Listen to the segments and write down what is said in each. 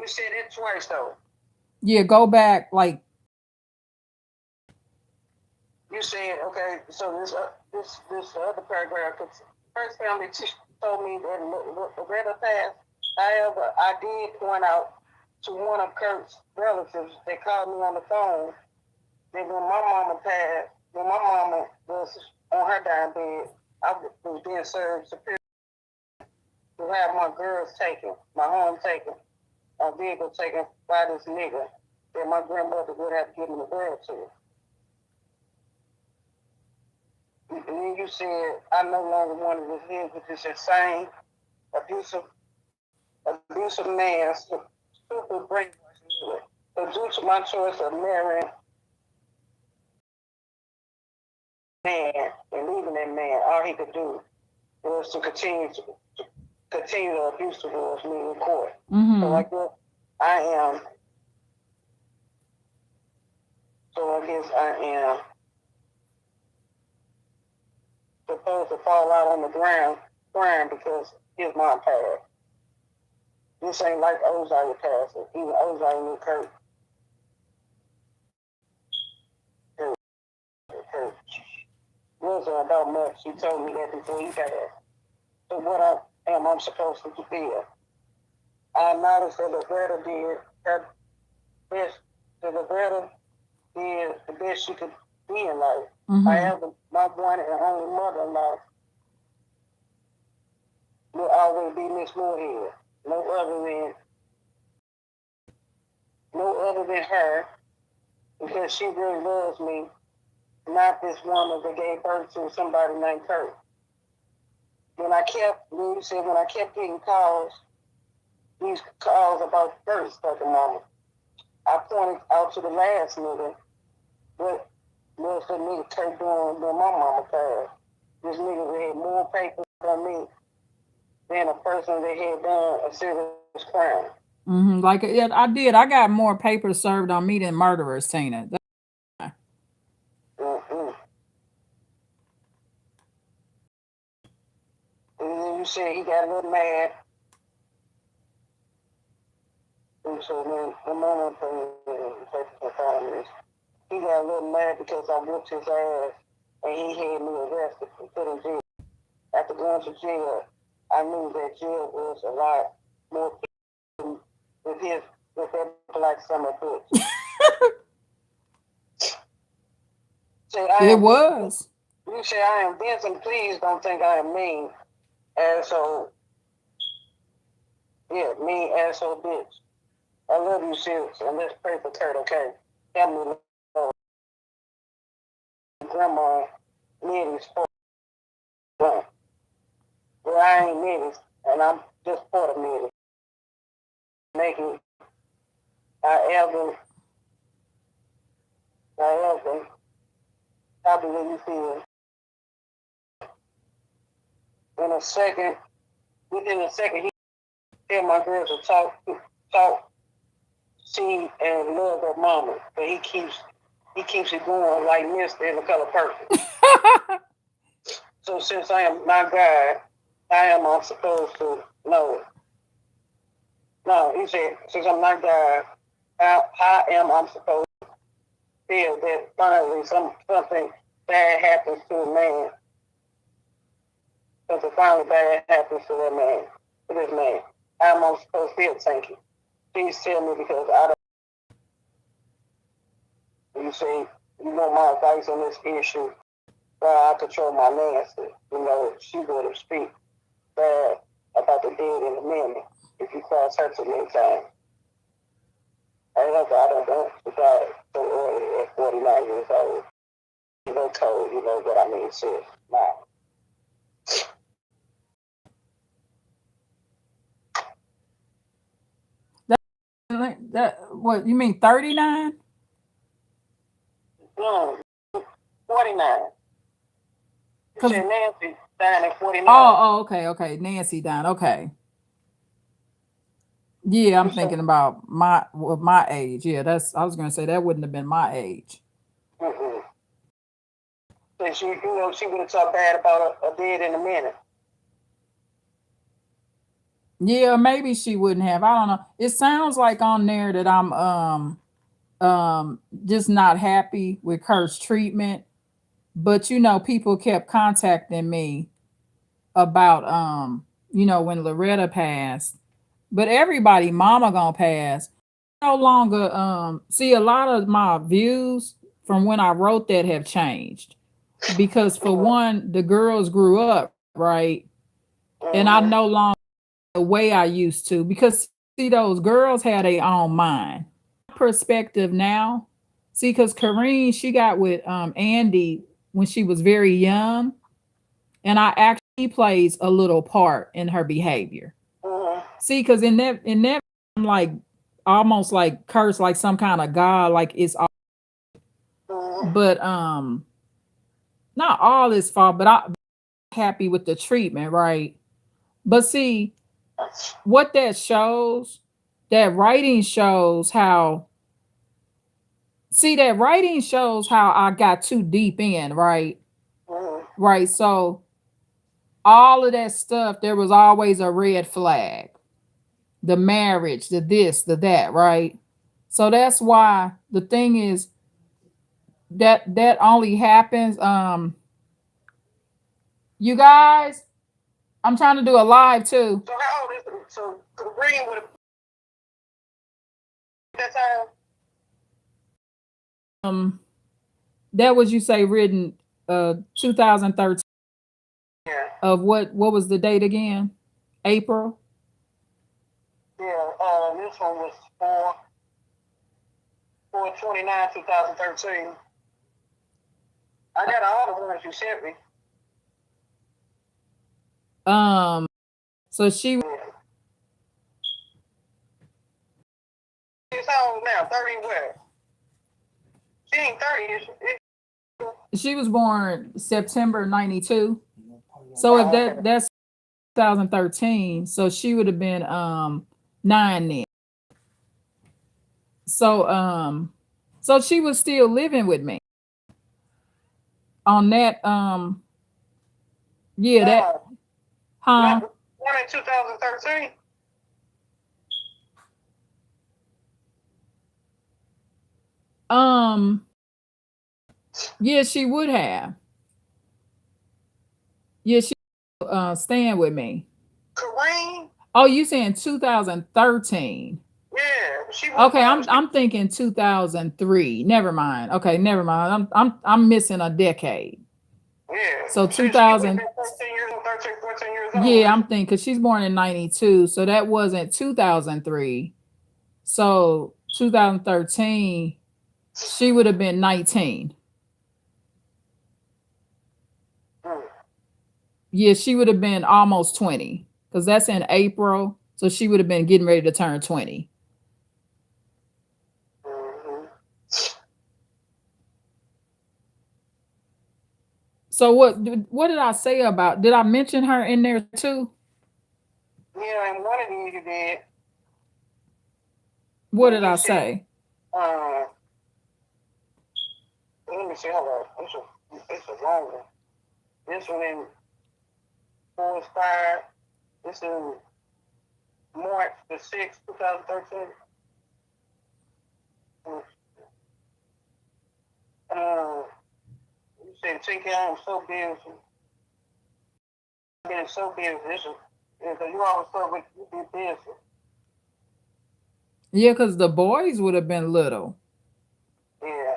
You said it twice though. Yeah, go back like You said okay. So this other paragraph. First family told me that Loretta passed. However, I did point out to one of Kurt's relatives. They called me on the phone. That when my mama was on her dying bed, I was being served superior to have my girls taken, my home taken, a vehicle taken by this nigga that my grandmother would have given the girl to. And then you said I no longer wanted to live with this insane, abusive, abusive man, stupid brainwashing nigga. So due to my choice of marrying man and leaving that man, all he could do was to continue the abuse towards me in court. So mm-hmm. I guess I am. So I guess I am supposed to fall out on the ground crying because his mom passed. This ain't like Ozark passing. Even Ozark knew Kurt wasn't about much. He told me that before he passed. So what I'm supposed to feel? I noticed that Loretta did her best. That Loretta did the best she could be in life. Mm-hmm. However, my one and only mother-in-law will always be Miss Moorhead. No other than her, because she really loves me, not this woman that gave birth to somebody named Kurt. When I kept getting these calls about Kurt at the moment, I pointed out to the last nigga what was the nigga Kurt doing when my mama passed. This nigga had more papers on me than a person that had done a serious crime. Mm-hmm. Like yeah, I did. I got more papers served on me than murderers, Tina. Mm-mm. And then you said he got a little mad. And so then the moment he got a little mad because I whooped his ass and he had me arrested and put in jail. After going to jail, I knew that jail was a lot more people with that black summer bitch. Say I It am was. you say I am Vincent, please don't think I am mean. Asshole. Yeah, mean asshole bitch. I love you, sis, and let's pray for Kurt, okay? Help me, Lord. Grandma, Minnie's for well, I ain't Minnie's, and I'm just for the Minnie. Making however, however, how do you feel? In a second, within a second, he tell my girls to talk, see, and love their mama, but he keeps it going like Mister in the color purple. So since I am not God, I am I'm supposed to know it. No, he said, since I'm not God, how am I supposed to feel that finally something bad happens to a man? Something finally bad happens to that man, to this man. How am I supposed to feel? Thank you. Please tell me because I don't. You say you know my advice on this issue. Well, I control my Nancy. She would have speak bad about the dead in a minute if you cross her too many times. I don't know about so early at 49 years old. Cold, what I mean, sis. Now, That what you mean 39? mm, 49. You Cause said Nancy dying at 49. okay. Nancy died. Okay. Yeah, I'm You said, thinking about my age. Yeah, that's I was gonna say that wouldn't have been my age. mm-mm. Since she would have talked bad about a dead in a minute. Yeah, maybe she wouldn't have. I don't know. It sounds like on there that I'm just not happy with Kurt's treatment. But people kept contacting me about when Loretta passed. But everybody mama gonna pass. No longer see a lot of my views from when I wrote that have changed. Because for one, the girls grew up, right? And I Mm-hmm. no longer the way I used to because see those girls had their own mind. Perspective now. See, because Kareen, she got with Andy when she was very young, and I actually plays a little part in her behavior. Mm-hmm. See, because in that I'm like almost like cursed like some kind of god, like it's all Mm-hmm. but not all his fault, but I'm happy with the treatment, right? But see, what that shows, that writing shows how that writing shows how I got too deep in, right? Mm-hmm. Right. So all of that stuff, there was always a red flag. The marriage, the this, the that, right? So that's why the thing is that only happens. You guys, I'm trying to do a live too. So how old is it? So Green would have that time? Um, that was you say written 2013 Yeah. of what was the date again? April. Yeah. This one was 4/29, 2013. I got all the ones you sent me. Um, so she Yeah. She's how old now? 30 what? She ain't 30, is she? she was born September 92. So if Oh, okay. that's 2013, so she would have been 9 then. So so she was still living with me on that yeah, that No, huh? not one in 2013. Um yeah, she would have. Yeah, she staying with me. Kareem? Oh, you saying 2013. Yeah, she was Okay, born. I'm thinking 2003. Never mind. Okay, never mind. I'm missing a decade. Yeah, So she would have 2000. been 13 years old, 13, 14 years old. Yeah, I'm thinking because she's born in 92, so that wasn't 2003. So 2013, she would have been 19. Mm. Yeah, she would have been almost 20 because that's in April. So she would have been getting ready to turn 20. Mm-hmm. So what did I say about? Did I mention her in there too? Yeah, and one of these you did What when did you I said, say? uh, let me see, hold on. It's a long one. This one in 4/5. This is March the 6th, 2013. You said, take care, I'm so busy. Getting so busy. This is, because you always thought you be busy. Yeah, because the boys would have been little. Yeah.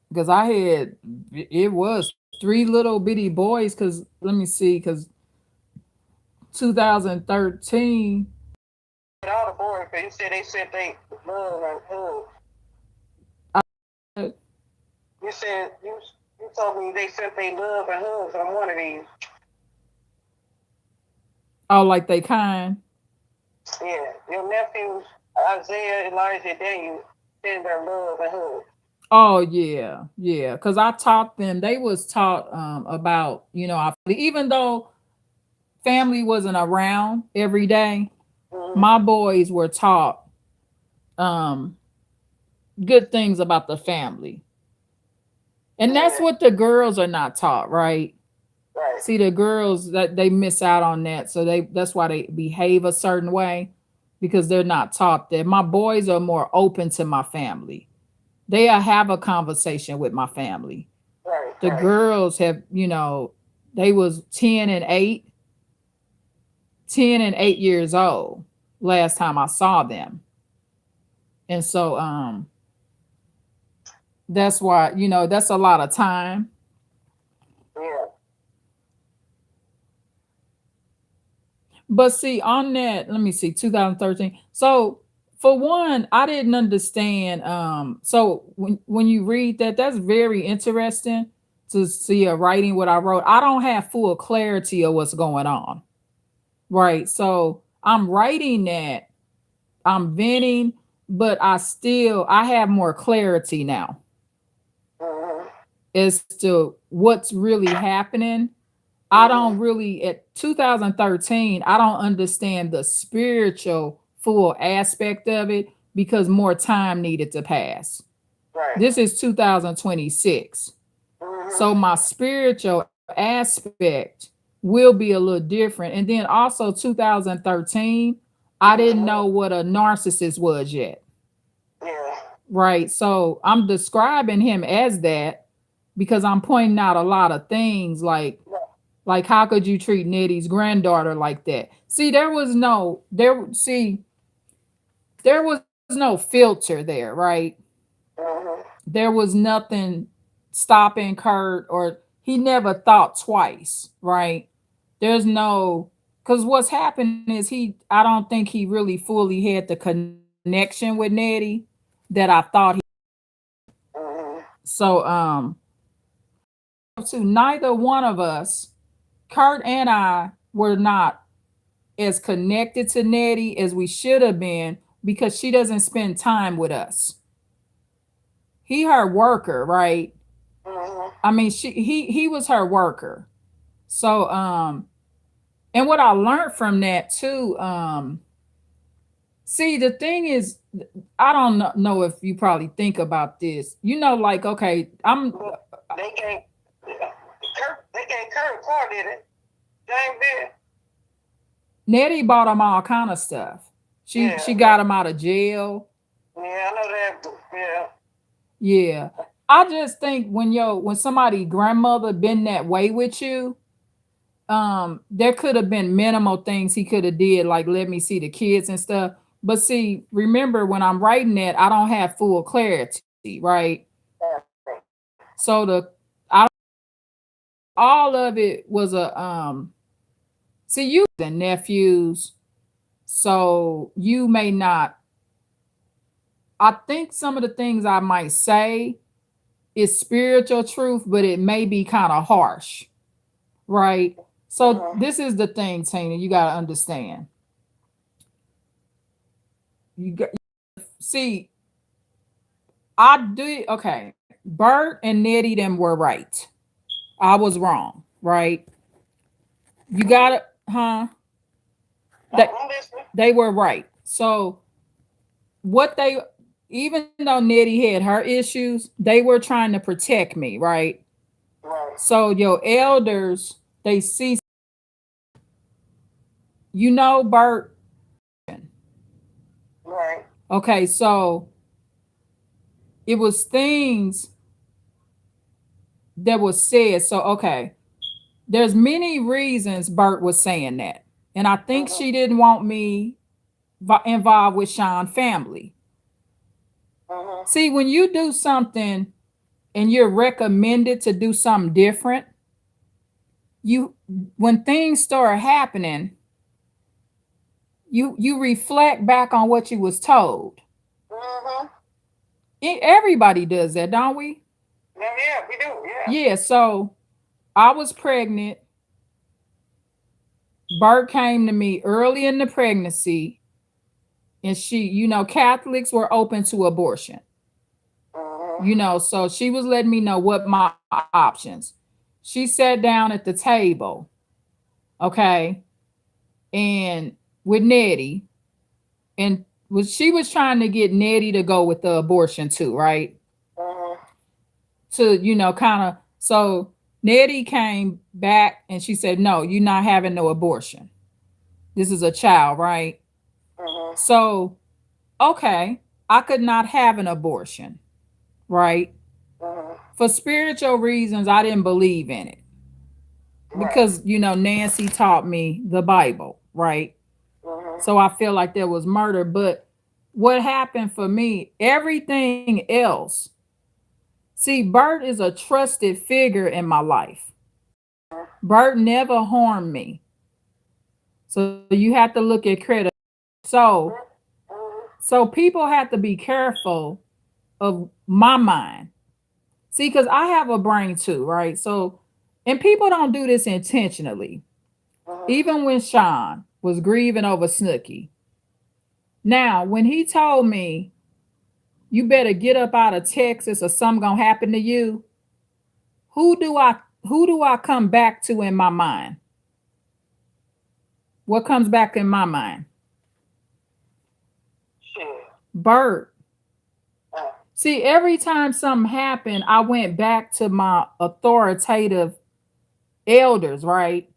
Because I had it was three little bitty boys. Because let me see, because 2013. And all the boys, because you said they said they love and hug. I, You said, you told me they said they love and hugs on one of these. oh, like they kind. Yeah. Your nephews, Isaiah, Elijah, Daniel, send their love and hugs. Oh yeah, yeah. Because I taught them. They was taught about even though family wasn't around every day, Mm-hmm. my boys were taught um good things about the family, and that's Yeah. what the girls are not taught, right? Right. See, the girls that they miss out on that, so that's why they behave a certain way because they're not taught that. My boys are more open to my family. They have a conversation with my family. Right. The Right. girls have, they was 10 and 8 years old last time I saw them. And so that's why, that's a lot of time. Yeah. But see, on that, let me see, 2013. So for one, I didn't understand. So when you read that, that's very interesting to see a writing what I wrote. I don't have full clarity of what's going on. Right. So I'm writing that, I'm venting, but I have more clarity now Mm-hmm. as to what's really happening. I Mm-hmm. don't really, at 2013, I don't understand the spiritual full aspect of it because more time needed to pass. Right. This is 2026. Mm-hmm. So my spiritual aspect will be a little different. And then also 2013, I didn't Mm-hmm. know what a narcissist was yet. Yeah. Right. So I'm describing him as that because I'm pointing out a lot of things like how could you treat Nettie's granddaughter like that? See, there was no filter there, right? Mm-hmm. There was nothing stopping Kurt, or he never thought twice, right? There's no, because what's happened is I don't think he really fully had the connection with Nettie that I thought he. Mm-hmm. So to neither one of us, Kurt and I, were not as connected to Nettie as we should have been because she doesn't spend time with us. He her worker, right? Mm-hmm. I mean, he was her worker. So and what I learned from that too, see, the thing is, I don't know if you probably think about this. Like, okay, But they can't. Kurt. They can't. Kurt Car did it. James did. Nettie bought him all kind of stuff. She Yeah. got him out of jail. Yeah. I know that. Yeah. Yeah. I just think when somebody grandmother been that way with you, there could have been minimal things he could have did, like let me see the kids and stuff. But see, remember when I'm writing that, I don't have full clarity, right? Right. So I all of it was a see, you and nephews, so you may not. I think some of the things I might say is spiritual truth, but it may be kind of harsh, right? So Mm-hmm. this is the thing, Tina, you got to understand. You got see, I do okay. Bert and Nettie them were right. I was wrong, right? You got Mm-hmm. it, huh? That I'm listening. they were right. So what they, even though Nettie had her issues, they were trying to protect me, right? Right. So your elders, they see, Bert. Right. Okay, so it was things that was said. So okay, there's many reasons Bert was saying that. And I think Mm-hmm. she didn't want me involved with Sean family. Mm-hmm. See, when you do something and you're recommended to do something different, you when things start happening, you reflect back on what you was told. Mm-hmm. Everybody does that, don't we? Yeah. Yeah. We do. Yeah. Yeah, so I was pregnant. Bert came to me early in the pregnancy, and Catholics were open to abortion. Mm-hmm. So she was letting me know what my options. She sat down at the table, okay, and with Nettie, and she was trying to get Nettie to go with the abortion too, right? Mm-hmm. To kind of, so Nettie came back and she said, "No, you're not having no abortion. This is a child, right?" Mhm. So, okay, I could not have an abortion, right? Mhm. For spiritual reasons, I didn't believe in it Right. because, Nancy taught me the Bible, right? Mhm. So I feel like there was murder. But what happened for me, everything else, see, Bert is a trusted figure in my life. Bert never harmed me. So you have to look at credit. So Mhm. so people have to be careful of my mind. See, because I have a brain too, right? So, and people don't do this intentionally. Mhm. Even when Sean was grieving over Snooky. Now, when he told me, you better get up out of Texas or something gonna happen to you, who do I who do I come back to in my mind? What comes back in my mind? Shit. Bert. Uh, See, every time something happened, I went back to my authoritative elders, right?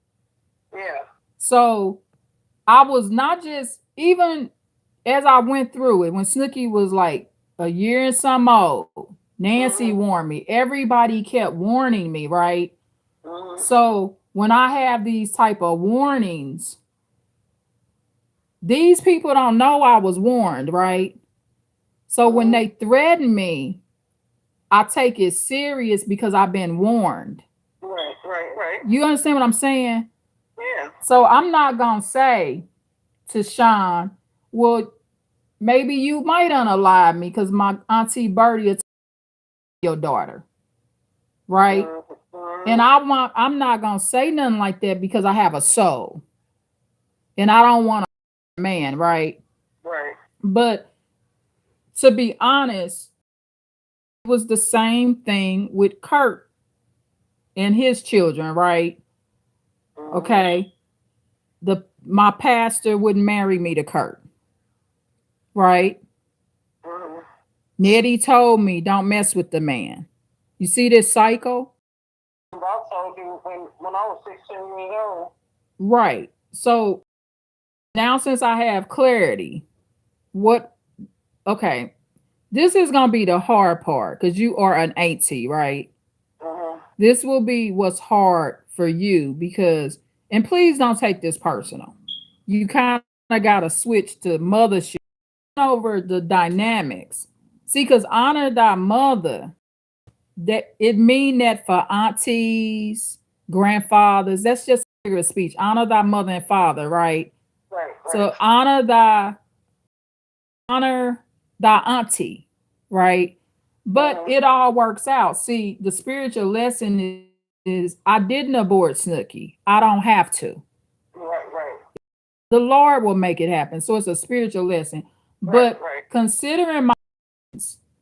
yeah. So I was not just, even as I went through it, when Snooky was like a year and some old, Nancy Mhm. warned me. Everybody kept warning me, right? Mhm. So when I have these type of warnings, these people don't know I was warned, right? So when Mhm. they threaten me, I take it serious because I've been warned. Right. Right. Right. You understand what I'm saying? Yeah. So I'm not gonna say to Sean, well, maybe you might unalive me because my auntie Bertie is your daughter, right? Mhm. And Mhm. I'm not gonna say nothing like that because I have a soul and I don't want a man, right? Right. But to be honest, it was the same thing with Kurt and his children, right? Mhm. Okay. My pastor wouldn't marry me to Kurt, right? Mhm. Nettie told me don't mess with the man. You see this cycle? I told you when I was 16 years old. Right. So now since I have clarity, what okay, this is gonna be the hard part because you are an 80, right? Mhm. This will be what's hard for you because, and please don't take this personal. You kind of gotta switch to mothership over the dynamics. See, because honor thy mother, that it mean that for aunties, grandfathers, that's just figure of speech. Honor thy mother and father, right? Right. Right. So honor thy auntie, right? But Mhm. it all works out. See, the spiritual lesson is I didn't abort Snooky. I don't have to. Right. Right. The Lord will make it happen. So it's a spiritual lesson. Right. But Right. considering my,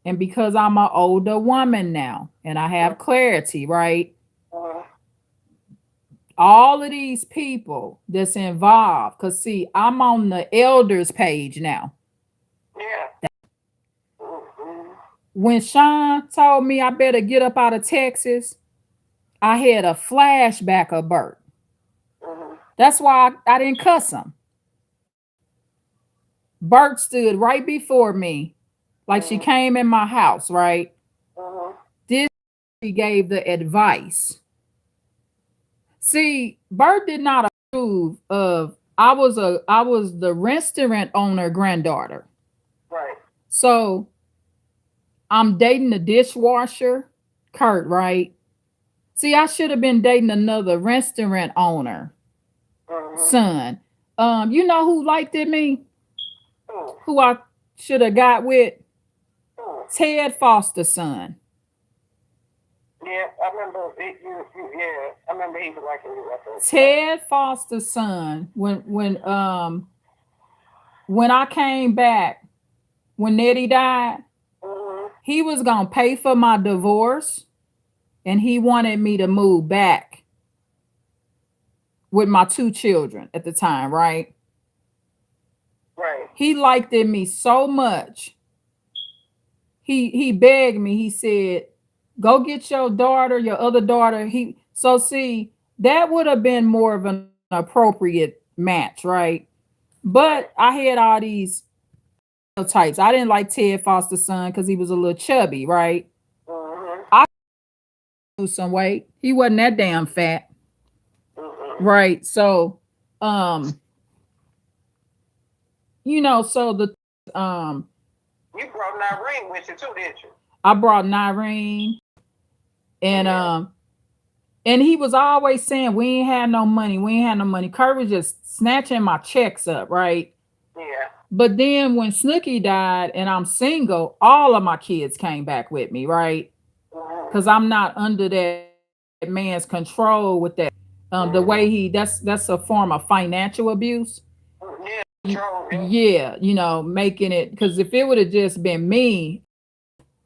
and because I'm an older woman now and I have clarity, right? Mhm. All of these people that's involved, because see, I'm on the elders page now. Yeah. Mhm. When Sean told me I better get up out of Texas, I had a flashback of Bert. Mhm. That's why I didn't cuss him. Bert stood right before me, like she Mhm. came in my house, right? Mhm. This she gave the advice. See, Bert did not approve of I was the restaurant owner granddaughter. Right. So I'm dating the dishwasher, Kurt, right? See, I should have been dating another restaurant owner, Mhm. son. You know who liked it me? Mhm. Who I should have got with? Mhm. Ted Foster's son. Yeah, I remember yeah, I remember he was liking you at that time. Ted Foster's son. When I came back, when Nettie died, Mhm. he was gonna pay for my divorce, and he wanted me to move back with my two children at the time, right? Right. He liked in me so much. He begged me. He said, "Go get your daughter, your other daughter." So see, that would have been more of an appropriate match, right? But Right. I had all these types. I didn't like Ted Foster's son because he was a little chubby, right? Mm-hmm. I lose some weight. He wasn't that damn fat, Mm-hmm. right? So, um, so the You brought that ring with you too, didn't you? I brought Nyrene and Yeah. he was always saying we ain't had no money, we ain't had no money. Kurt was just snatching my checks up, right? Yeah. But then when Snooky died and I'm single, all of my kids came back with me, right? Mm-hmm. Because I'm not under that man's control with that. The way Mm-hmm. that's a form of financial abuse. Yeah. Control. Yeah. Yeah, making it because if it would have just been me,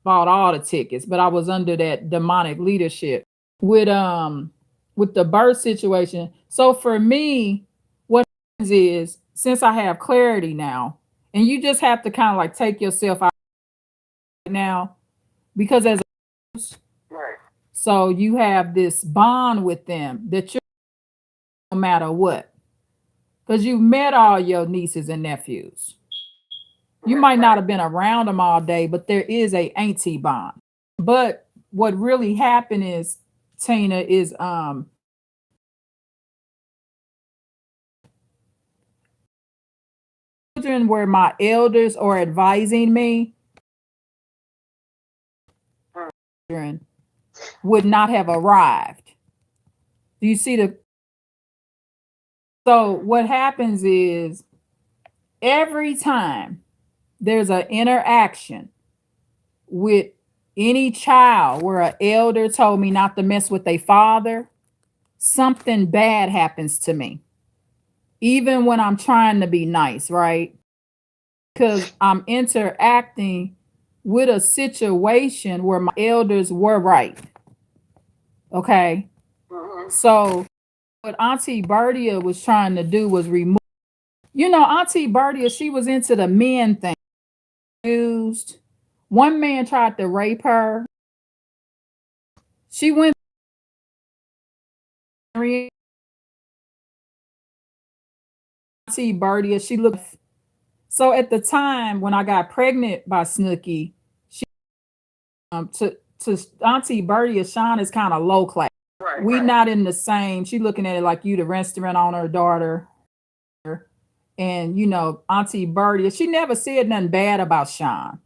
bought all the tickets, but I was under that demonic leadership with the birth situation. So for me, what happens is since I have clarity now, and you just have to kind of like take yourself out now because as Right. so you have this bond with them that you no matter what because you met all your nieces and nephews. You Right. might not Right. have been around them all day, but there is a auntie bond. But what really happened is Tina is children where my elders are advising me Mm. would not have arrived. Do you see the so what happens is every time there's an interaction with any child where an elder told me not to mess with their father, something bad happens to me. Even when I'm trying to be nice, right? Because I'm interacting with a situation where my elders were right. Okay. Mm-hmm. So what Auntie Bertia was trying to do was remove, Auntie Bertia, she was into the men thing. Used. One man tried to rape her. She went Auntie Bertia. She looked so at the time when I got pregnant by Snooky, she to Auntie Bertia, Sean is kind of low class. Right. We Right. not in the same. She looking at it like you the restaurant on her daughter. And Auntie Bertie, she never said nothing bad about Sean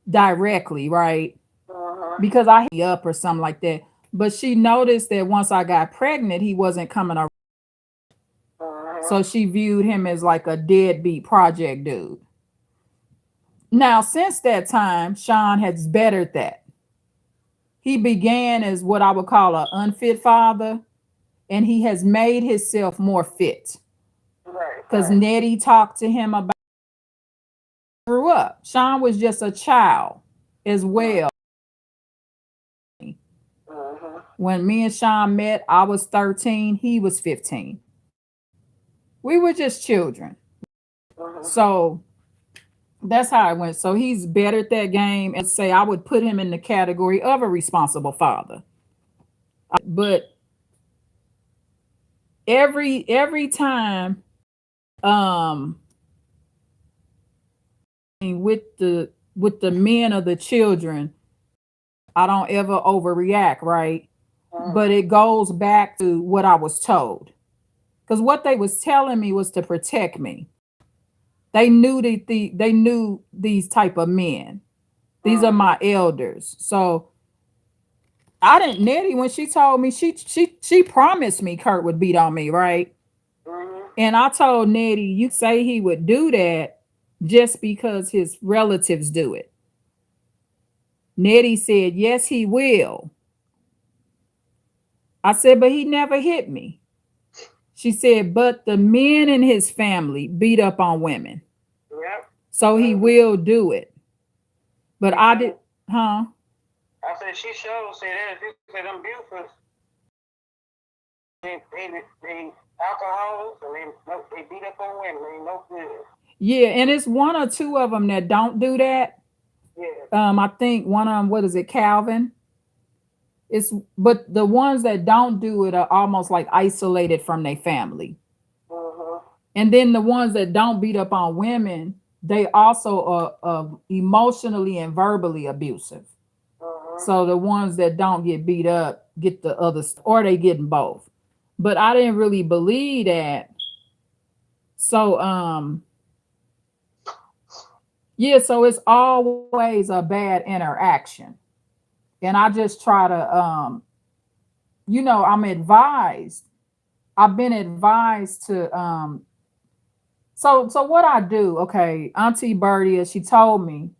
directly, right? Mm-hmm. Because I hit up or something like that. But she noticed that once I got pregnant, he wasn't coming around. Mm-hmm. So she viewed him as like a deadbeat project dude. Now, since that time, Sean has bettered that. He began as what I would call an unfit father, and he has made himself more fit. Right. Because Right. Nettie talked to him about grew up. Sean was just a child as well. Mm-hmm. When me and Sean met, I was 13, he was 15. We were just children. Mm-hmm. So that's how it went. So he's better at that game and say I would put him in the category of a responsible father. But every time um with the men of the children, I don't ever overreact, right? But Mm-hmm. it goes back to what I was told. Because what they was telling me was to protect me. They knew they knew these type of men. These are Mm-hmm. my elders. So I didn't Nettie when she told me she promised me Kurt would beat on me, right? Mm-hmm. And I told Nettie, you say he would do that just because his relatives do it. Nettie said, yes, he will. I said, but he never hit me. She said, but the men in his family beat up on women. Yep. So he Mm-hmm. will do it. But She I did, showed. huh? I said she showed. Said that. She said them Bufors. They alcoholics and they beat up on women. They no good. Yeah, and it's one or two of them that don't do that. Yeah. I think one of them, what is it, Calvin? It's but the ones that don't do it are almost like isolated from their family. Mhm. And then the ones that don't beat up on women, they also are emotionally and verbally abusive. Mhm. So the ones that don't get beat up get the other, or they getting both. But I didn't really believe that. So yeah, so it's always a bad interaction. And I just try to I'm advised. I've been advised to so what I do, okay, Auntie Birdie, she told me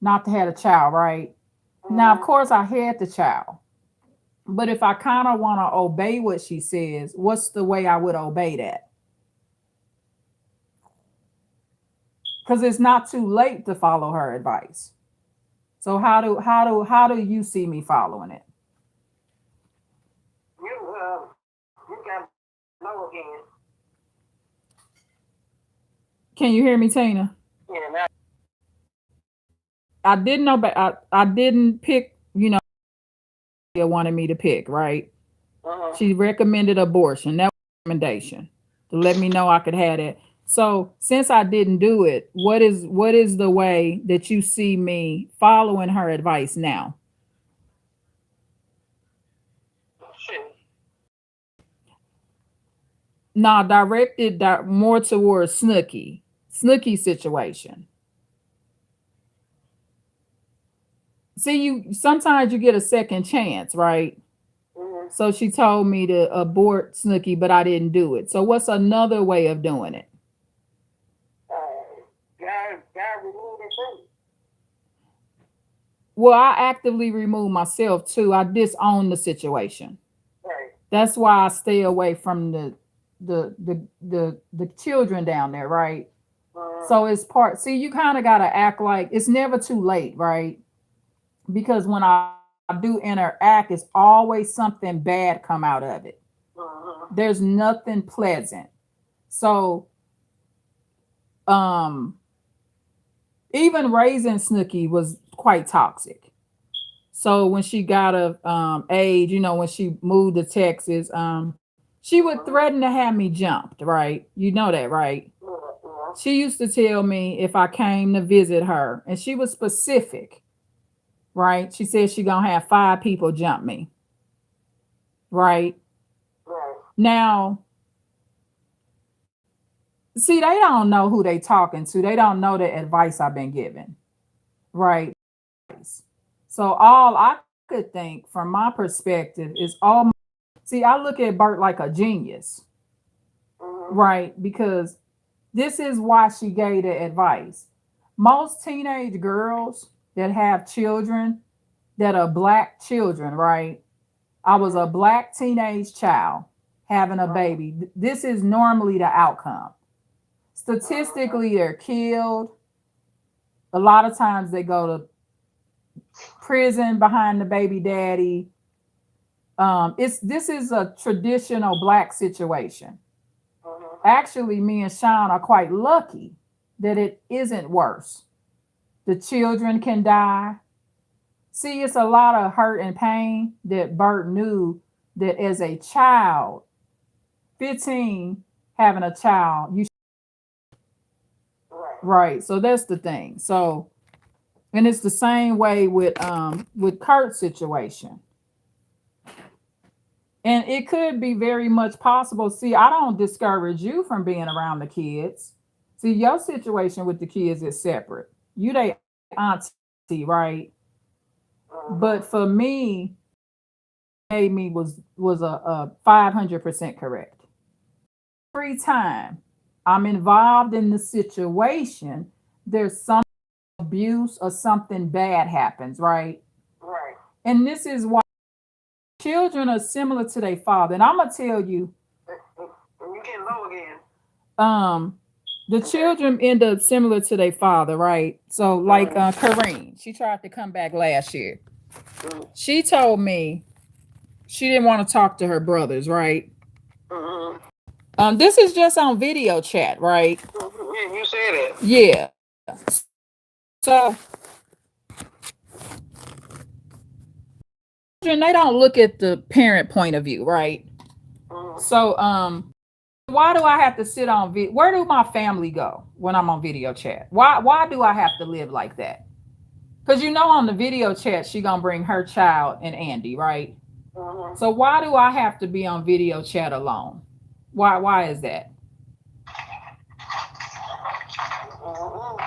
not to have a child, right? Now, of Mhm. course, I had the child. But if I kind of want to obey what she says, what's the way I would obey that? Because it's not too late to follow her advice. So how do you see me following it? You got low again. Can you hear me, Tina? Yeah. Now. I didn't know, but I didn't pick. Wanted me to pick, right? Mhm. She recommended abortion. That was a recommendation to let me know I could have it. So since I didn't do it, what is the way that you see me following her advice now? Shit. Nah, directed more towards Snooky situation. See, you sometimes you get a second chance, right? Mhm. So she told me to abort Snooky, but I didn't do it. So what's another way of doing it? God removed it from you. Well, I actively remove myself too. I disown the situation. Right. That's why I stay away from the children down there, right? Mhm. So it's part. See, you kind of gotta act like it's never too late, right? Because when I do interact, it's always something bad come out of it. Mhm. There's nothing pleasant. So um even raising Snooky was quite toxic. So when she got of age, when she moved to Texas, she would Mhm. threaten to have me jumped, right? You know that, right? Yeah. Yeah. She used to tell me if I came to visit her, and she was specific, right? She said she gonna have 5 people jump me, right? Right. Now, see, they don't know who they talking to. They don't know the advice I've been given, right? So all I could think from my perspective is all. See, I look at Bert like a genius, Mhm. right? Because this is why she gave the advice. Most teenage girls that have children that are black children, right? I was a Mhm. black teenage child having a Right. baby. This is normally the outcome. Mhm. Statistically, they're killed. A lot of times they go to prison behind the baby daddy. It's this is a traditional black situation. Mhm. Actually, me and Sean are quite lucky that it isn't worse. The children can die. See, it's a lot of hurt and pain that Bert knew that as a child, 15, having a child, you Right. right. So that's the thing. So, and it's the same way with Kurt's situation. And it could be very much possible. See, I don't discourage you from being around the kids. See, your situation with the kids is separate. You they auntie, right? But Mhm. for me, made me was a 500% correct. Every time I'm involved in the situation, there's some abuse or something bad happens, right? Right. And this is why children are similar to their father. And I'm gonna tell you, And you getting low again. um, the Okay. children end up similar to their father, right? So, like Mhm. Kareen, she tried to come back last year. Mhm. She told me she didn't want to talk to her brothers, right? Mhm. This is just on video chat, right? Yeah, you said it. Yeah. So children, they don't look at the parent point of view, right? Mm-hmm. So why do I have to sit on where do my family go when I'm on video chat? Why do I have to live like that? Because you know on the video chat she gonna bring her child and Andy, right? Mm-hmm. So why do I have to be on video chat alone? Why is that? Mm-hmm.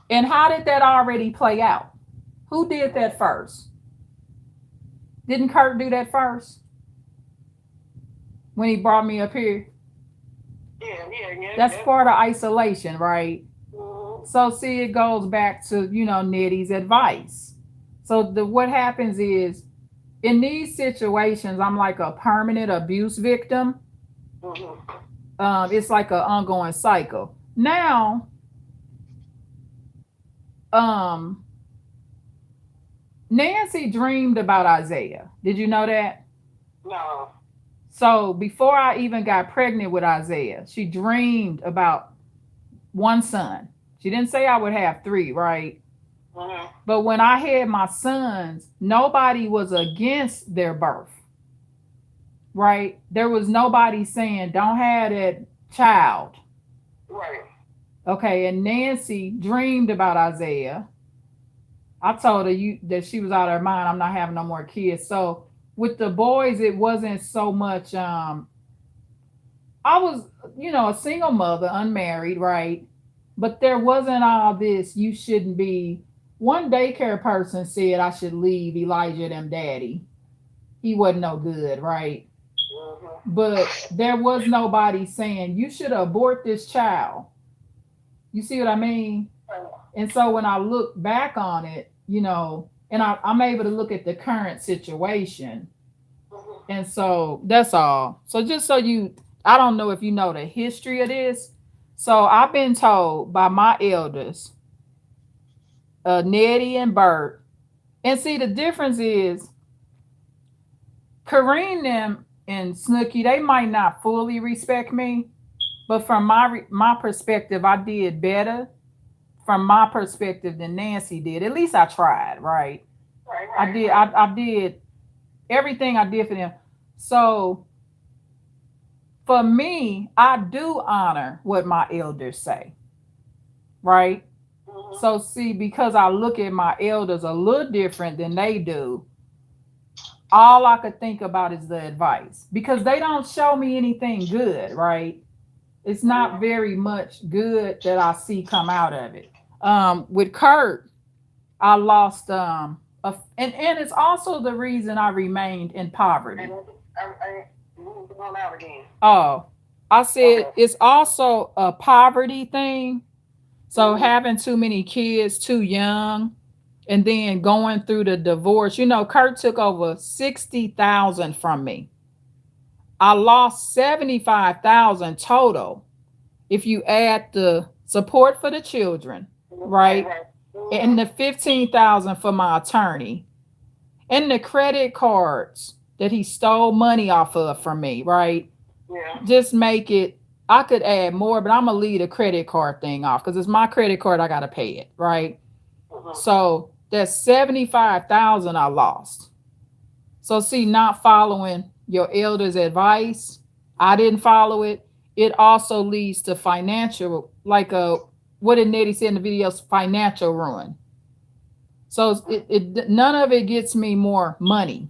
And how did that already play out? Who did that first? Didn't Kurt do that first when he brought me up here? That's Yeah. part of isolation, right? Mm-hmm. So see, it goes back to, Nettie's advice. So what happens is in these situations, I'm like a permanent abuse victim. It's like an ongoing cycle. Now, um, Nancy dreamed about Isaiah. Did you know that? No. So before I even got pregnant with Isaiah, she dreamed about one son. She didn't say I would have three, right? Mm-hmm. But when I had my sons, nobody was against their birth, right? There was nobody saying, don't have that child. Right. Okay, and Nancy dreamed about Isaiah. I told her that she was out of her mind. I'm not having no more kids. So with the boys, it wasn't so much. I was, a single mother, unmarried, right? But there wasn't all this. You shouldn't be. One daycare person said I should leave Elijah them daddy. He wasn't no good, right? Mm-hmm. But there was nobody saying you should abort this child. You see what I mean? And so when I look back on it, and I'm able to look at the current situation. And so that's all. So just so I don't know if you know the history of this. So I've been told by my elders, Nettie and Bert. And see, the difference is Kareem them and Snooky, they might not fully respect me, but from my perspective, I did better from my perspective than Nancy did. At least I tried, right? Right. I did everything I did for them. So for me, I do honor what my elders say, right? Mm-hmm. So see, because I look at my elders a little different than they do, all I could think about is the advice because they don't show me anything good, right? It's not very much good that I see come out of it. With Kurt, I lost and it's also the reason I remained in poverty. I moved on out again. Oh, I said Okay. it's also a poverty thing. So having too many kids too young and then going through the divorce. Kurt took over 60,000 from me. I lost 75,000 total if you add the support for the children, right? Right. And the 15,000 for my attorney and the credit cards that he stole money off of from me, right? Yeah. Just make it, I could add more, but I'm gonna leave the credit card thing off because it's my credit card, I gotta pay it, right? So that's 75,000 I lost. So see, not following your elders' advice, I didn't follow it. It also leads to financial, like what did Nettie say in the videos, financial ruin. So it none of it gets me more money.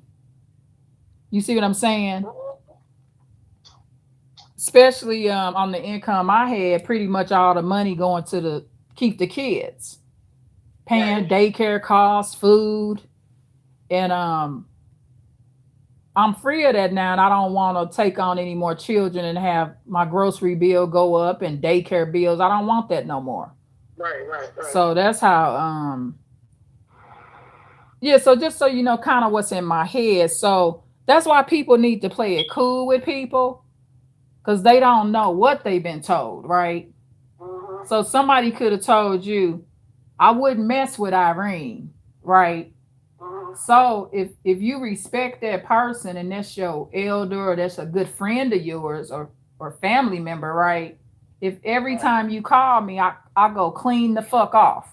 You see what I'm saying? Especially on the income I had, pretty much all the money going to keep the kids, paying daycare costs, food, and I'm free of that now, and I don't want to take on any more children and have my grocery bill go up and daycare bills. I don't want that no more. Right. So that's how yeah, so just so you know kind of what's in my head. So that's why people need to play it cool with people because they don't know what they've been told, right? Mm-hmm. So somebody could have told you, I wouldn't mess with Irene, right? Mm-hmm. So if you respect that person and that's your elder or that's a good friend of yours or family member, right? If every time you call me, I go clean the fuck off,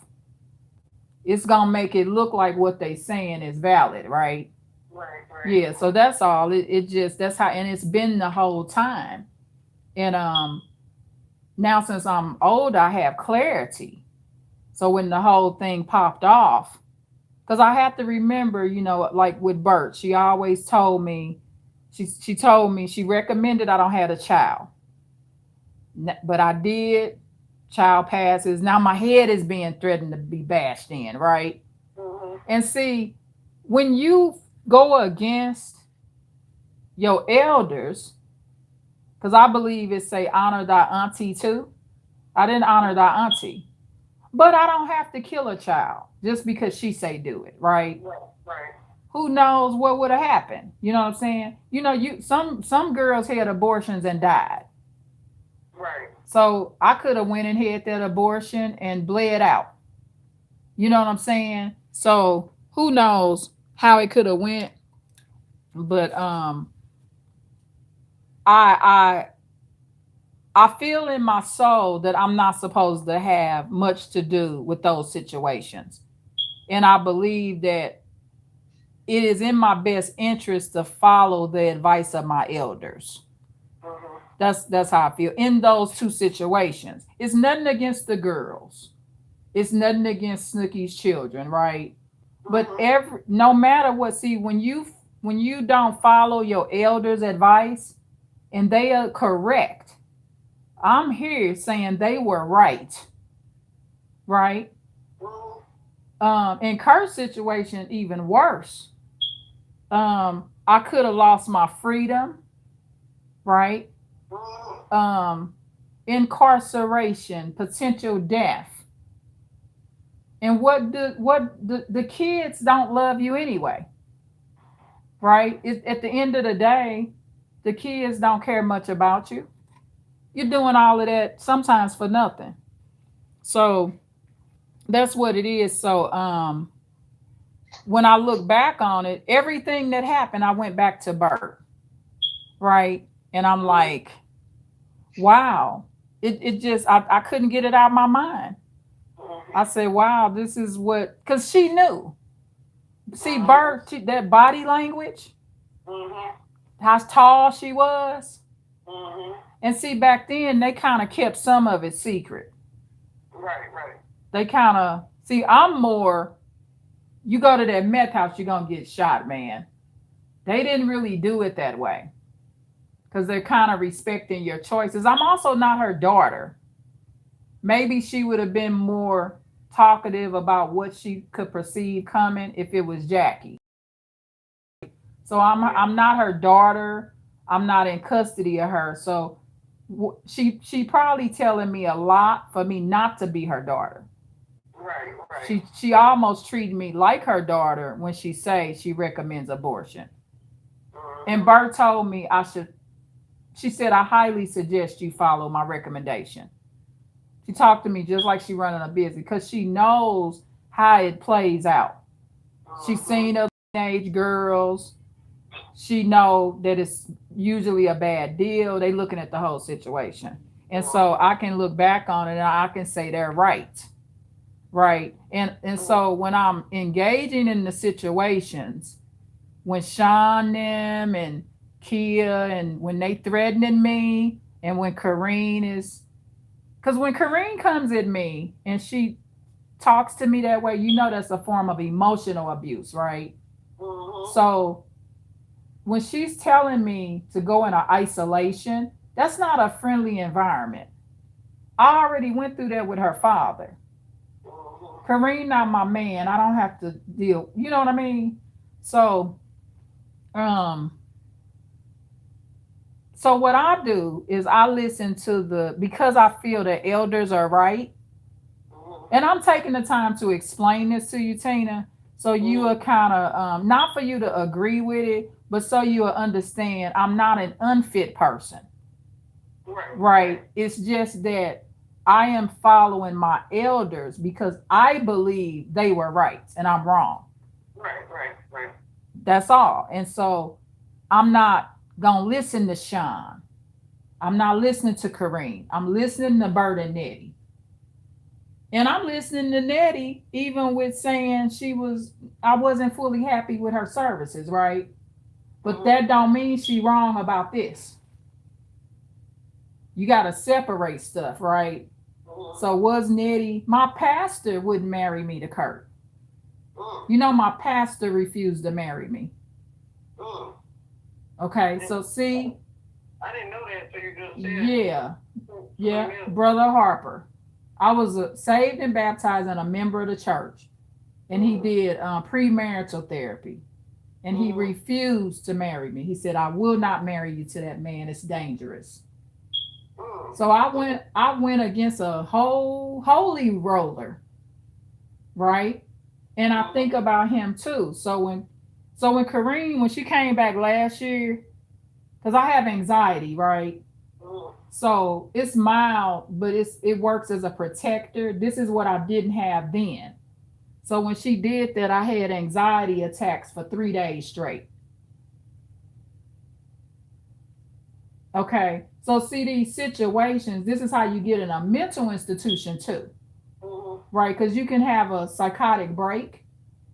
it's gonna make it look like what they saying is valid, right? Right, right. Yeah, so that's all. It just that's how, and it's been the whole time. And now since I'm old, I have clarity. So when the whole thing popped off, because I have to remember, like with Bert, she always told me, she told me she recommended I don't have a child, but I did. Child passes. Now my head is being threatened to be bashed in, right? Mhm. And see, when you go against your elders, because I believe it say honor thy auntie too. I didn't honor thy auntie, but I don't have to kill a child just because she say do it, right? Right, right, Who knows what would have happened? You know what I'm saying? You some girls had abortions and died. right. So I could have went and had that abortion and bled out. You know what I'm saying? So who knows how it could have went? But I I feel in my soul that I'm not supposed to have much to do with those situations. And I believe that it is in my best interest to follow the advice of my elders. Mhm. That's how I feel in those two situations. It's nothing against the girls. It's nothing against Snooky's children, right? But Mhm. every no matter what, see when you don't follow your elders' advice and they are correct, I'm here saying they were right, right? Mhm. In Kurt's situation, even worse. I could have lost my freedom, right? Mhm. Um, Incarceration, potential death. And the kids don't love you anyway, right? At the end of the day, the kids don't care much about you. You're doing all of that sometimes for nothing. So that's what it is. So when I look back on it, everything that happened, I went back to Bert, right? And I'm Mhm. like, wow. It just I couldn't get it out of my mind. I Mhm. said, wow, this is what, because she knew. See, Mhm. Bert, that body language, Mhm. how tall she was. Mhm. And see, back then, they kind of kept some of it secret. Right, right. They kind of, see, I'm more, you go to that meth house, you're going to get shot, man. They didn't really do it that way because they're kind of respecting your choices. I'm also not her daughter. Maybe she would have been more talkative about what she could perceive coming if it was Jackie. So Yeah. I'm not her daughter. I'm not in custody of her. So she probably telling me a lot for me not to be her daughter. Right, right. She almost treated me like her daughter when she say she recommends abortion. And Mhm. Bert told me I should. She said I highly suggest you follow my recommendation. She talked to me just like she running a business because she knows how it plays out. She's Mhm. seen other teenage girls. She know that it's usually a bad deal. They looking at the whole situation. And so Mhm. I can look back on it and I can say they're right. Right. And Mhm. so when I'm engaging in the situations, when Sean them and Kia and when they threatening me and when Kareen is, because when Kareen comes at me and she talks to me that way, that's a form of emotional abuse, right? Mhm. So when she's telling me to go into isolation, that's not a friendly environment. I already went through that with her father. Mhm. Kareem not my man. I don't have to deal. You know what I mean? So, um, so what I do is I listen to because I feel the elders are right, Mhm. and I'm taking the time to explain this to you, Tina. So you are Mhm. kind of not for you to agree with it, but so you will understand I'm not an unfit person. Right, right. Right. It's just that I am following my elders because I believe they were right and I'm wrong. Right, right, right. That's all. And so I'm not going to listen to Sean. I'm not listening to Kareem. I'm listening to Bert and Nettie. And I'm listening to Nettie, even with saying I wasn't fully happy with her services, right? But Mhm. that don't mean she wrong about this. You got to separate stuff, right? Mhm. So was Nettie, my pastor wouldn't marry me to Kurt. Mhm. You know, my pastor refused to marry me. Mhm. I Okay, didn't. so see, I didn't know that. So you just said yeah, something yeah, else. Brother Harper. I was saved and baptized and a member of the church. And he Mhm. did premarital therapy. And he Mhm. refused to marry me. He said, I will not marry you to that man. It's dangerous. Mhm. So I went against a whole holy roller, right? And I think Mhm. about him too. So when Kareem, when she came back last year, because I have anxiety, right? Mhm. So it's mild, but it works as a protector. This is what I didn't have then. So when she did that, I had anxiety attacks for 3 days straight. Okay. So see these situations, this is how you get in a mental institution too, Mhm. right? Because you can have a psychotic break.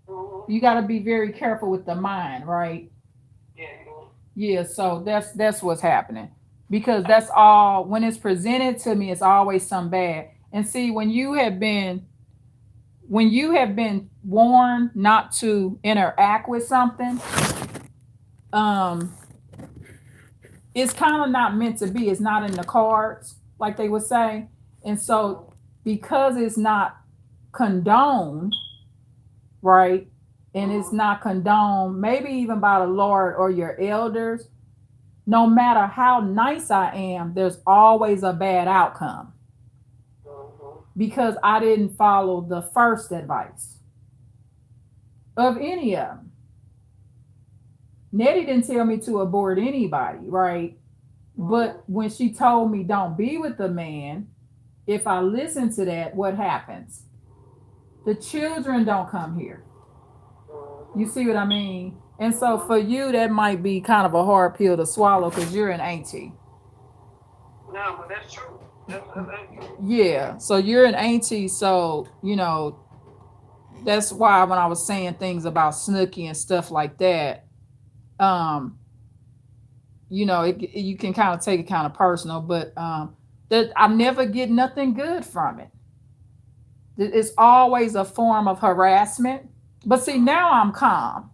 Mhm. You got to be very careful with the mind, right? Yeah, you know. Yeah, so that's what's happening. Because that's all when it's presented to me, it's always some bad. And see, when you have been warned not to interact with something, um, it's kind of not meant to be. It's not in the cards, like they would say. And so Mhm. because it's not condoned, right? And it's Mhm. not condoned, maybe even by the Lord or your elders, no matter how nice I am, there's always a bad outcome Mhm. because I didn't follow the first advice of any of them. Nettie didn't tell me to abort anybody, right? But Mhm. when she told me don't be with the man, if I listen to that, what happens? The children don't come here. You Mhm. see what I mean? And so Mhm. for you, that might be kind of a hard pill to swallow because you're an auntie. No, but that's true. That's true. Yeah. So you're an auntie. So, that's why when I was saying things about Snooky and stuff like that, um, you can kind of take it kind of personal, but that I never get nothing good from it. It's always a form of harassment. But see, now I'm calm.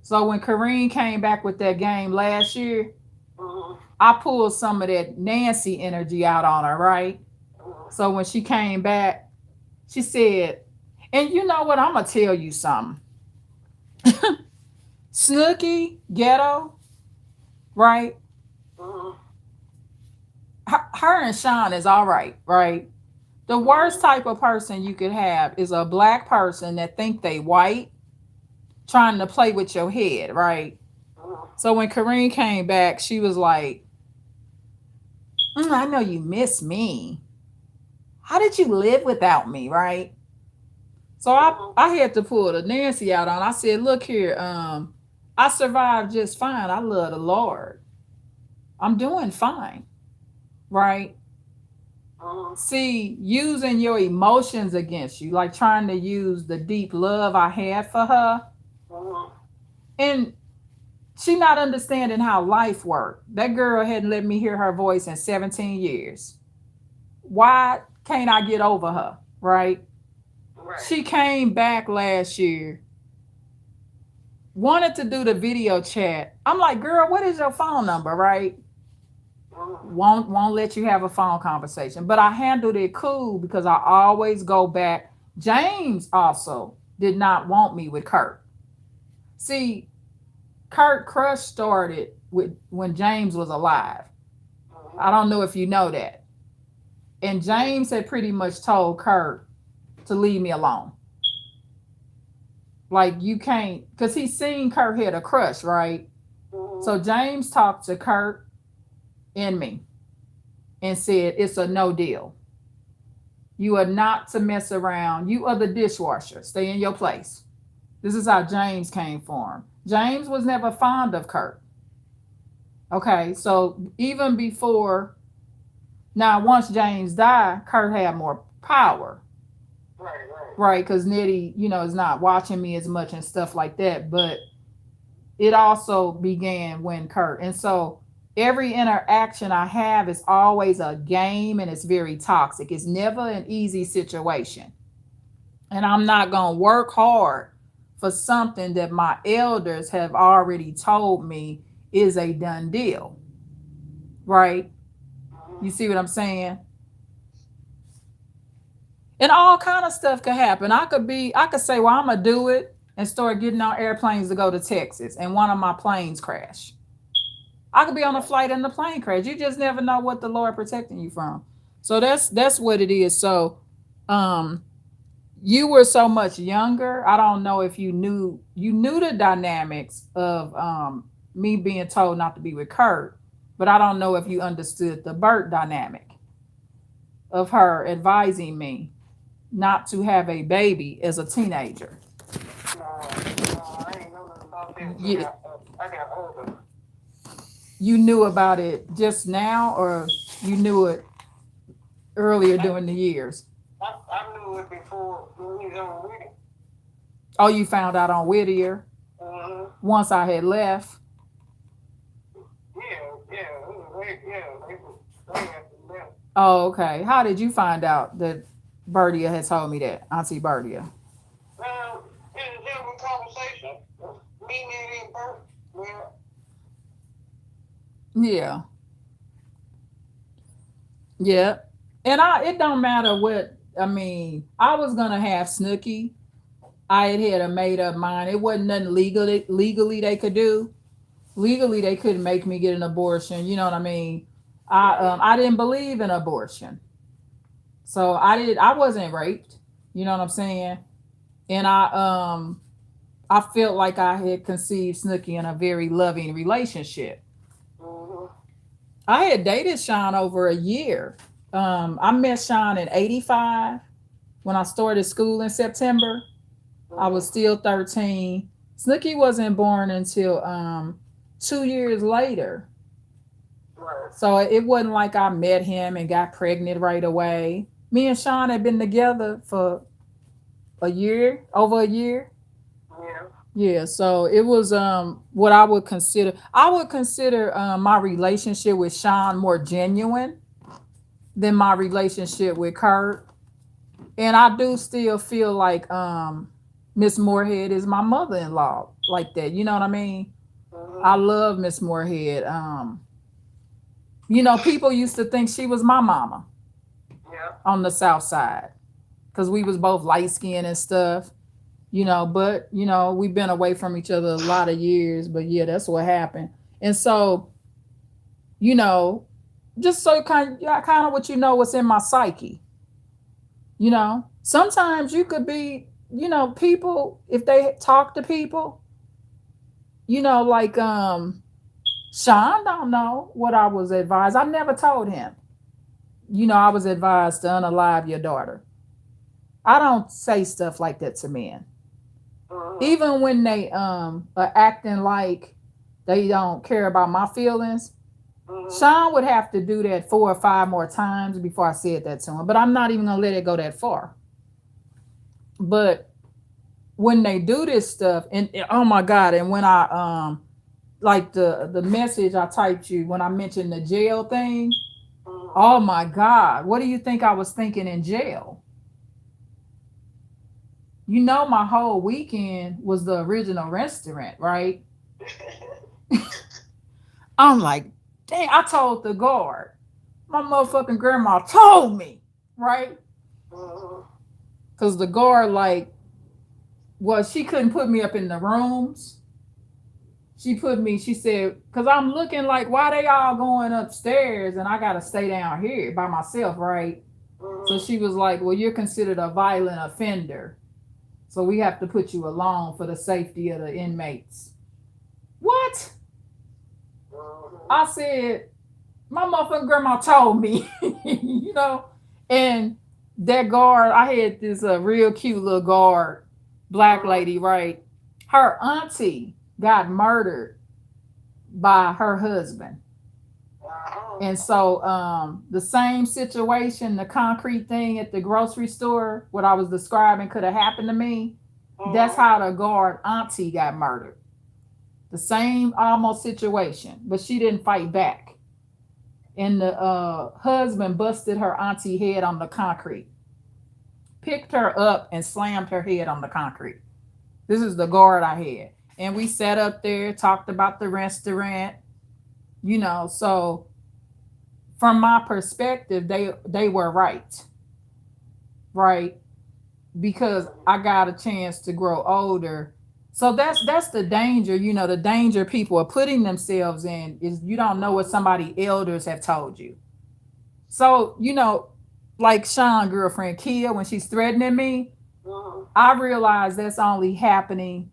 So when Kareem came back with that game last year, Mhm. I pulled some of that Nancy energy out on her, right? Mhm. So when she came back, she said, and you know what? I'm going to tell you something. Snooky, ghetto, right? Mhm. Her and Sean is all right, right? The worst Mhm. type of person you could have is a black person that think they white trying to play with your head, right? Mhm. So when Kareem came back, she was like, I know you miss me. How did you live without me, right? So I, Mhm. I had to pull the Nancy out on. I said, look here, I survived just fine. I love the Lord. I'm doing fine, right? Mhm. See, using your emotions against you, like trying to use the deep love I had for her, Mhm. and she not understanding how life worked. That girl hadn't let me hear her voice in 17 years. Why can't I get over her, right? Right. She came back last year, wanted to do the video chat. I'm like, girl, what is your phone number, right? Mhm. Won't let you have a phone conversation. But I handled it cool because I always go back. James also did not want me with Kurt. See, Kurt Crush started with when James was alive. I Mhm. don't know if you know that. And Yeah. James had pretty much told Kurt to leave me alone. Like you can't, because he seen Kurt had a crush, right? Mhm. So James talked to Kurt and me and said it's a no deal. You are not to mess around. You are the dishwasher. Stay in your place. This is how James came for him. James was never fond of Kurt. Okay, so even before now, once James died, Kurt had more power. Right, right. right? Because Nettie, is not watching me as much and stuff like that. But it also began when Kurt. And so every interaction I have is always a game and it's very toxic. It's never an easy situation. And I'm not going to work hard for something that my elders have already told me is a done deal, right? You Mm-hmm. see what I'm saying? And all kind of stuff could happen. I could say, well, I'm gonna do it and start getting on airplanes to go to Texas, and one of my planes crash. I could be on a Right. flight and the plane crash. You just never know what the Lord protecting you from. So that's what it is. So, um, you were so much younger. I don't know if you knew the dynamics of me being told not to be with Kurt, but I don't know if you understood the Bert dynamic of her advising me not to have a baby as a teenager. No, I ain't know nothing about that until You, I got older. you knew about it just now, or you knew it earlier I, during the years? I knew it before we was on with it. Oh, you found out on Whittier Mm-hmm. once I had left. Yeah, yeah, they had to left. Oh, okay. How did you find out that Bertia had told me that, Auntie Bertia? In a general conversation, me, Nanny, and Bert, yeah, Yeah, yeah. And it don't matter what. I mean, I was gonna have Snooky. I had a made up mind. It wasn't nothing legally they could do. Legally, they couldn't make me get an abortion. You know what I mean? right. I didn't believe in abortion, so I wasn't raped. You know what I'm saying? And I felt like I had conceived Snooky in a very loving relationship. Mm-hmm. I had dated Sean over a year. I met Sean in '85 when I started school in September. I was Mm-hmm. still 13. Snooky wasn't born until 2 years later. Right. So it wasn't like I met him and got pregnant right away. Me and Sean had been together for a year, over a year. Yeah. Yeah, so it was what I would consider my relationship with Sean more genuine than my relationship with Kurt. And I do still feel like Miss Moorhead is my mother-in-law like that. You know what I mean? I Mm-hmm. love Miss Moorhead. People used to think she was my mama Yeah. on the south side because we was both light skinned and stuff. But we've been away from each other a lot of years. But yeah, that's what happened. And so, you know, just so kind of what what's in my psyche. Sometimes you could be, people if they talk to people, like Sean don't know what I was advised. I never told him. I was advised to unalive your daughter. I don't say stuff like that to men. Mm-hmm. Even when they are acting like they don't care about my feelings. Mm-hmm. Sean would have to do that 4 or 5 more times before I said that to him. But I'm not even gonna let it go that far. But when they do this stuff, and oh my god, and when I like the message I typed you when I mentioned the jail thing, Mm-hmm. oh my god, what do you think I was thinking in jail? My whole weekend was the original restaurant, right? I'm like, dang, I told the guard. My motherfucking grandma told me, right? Mm-hmm. Because the guard, like, well, she couldn't put me up in the rooms. She said, because I'm looking like, why they all going upstairs and I got to stay down here by myself, right? So Mm-hmm. she was like, well, you're considered a violent offender. So we have to put you alone for the safety of the inmates. What? Mm-hmm. I said, my motherfucking grandma told me, and that guard, I had this real cute little guard, black Mm-hmm. lady, right? Her auntie got murdered by her husband. And so the same situation, the concrete thing at the grocery store, what I was describing could have happened to me. That's how the guard auntie got murdered. The same almost situation, but she didn't fight back. And the husband busted her auntie head on the concrete, picked her up and slammed her head on the concrete. This is the guard I had. And we sat up there, talked about the restaurant, so from my perspective, they were right. Right? Because I got a chance to grow older. So that's the danger, the danger people are putting themselves in is you don't know what somebody elders have told you. So, like Sean girlfriend Kia, when she's threatening me, I realize that's only happening.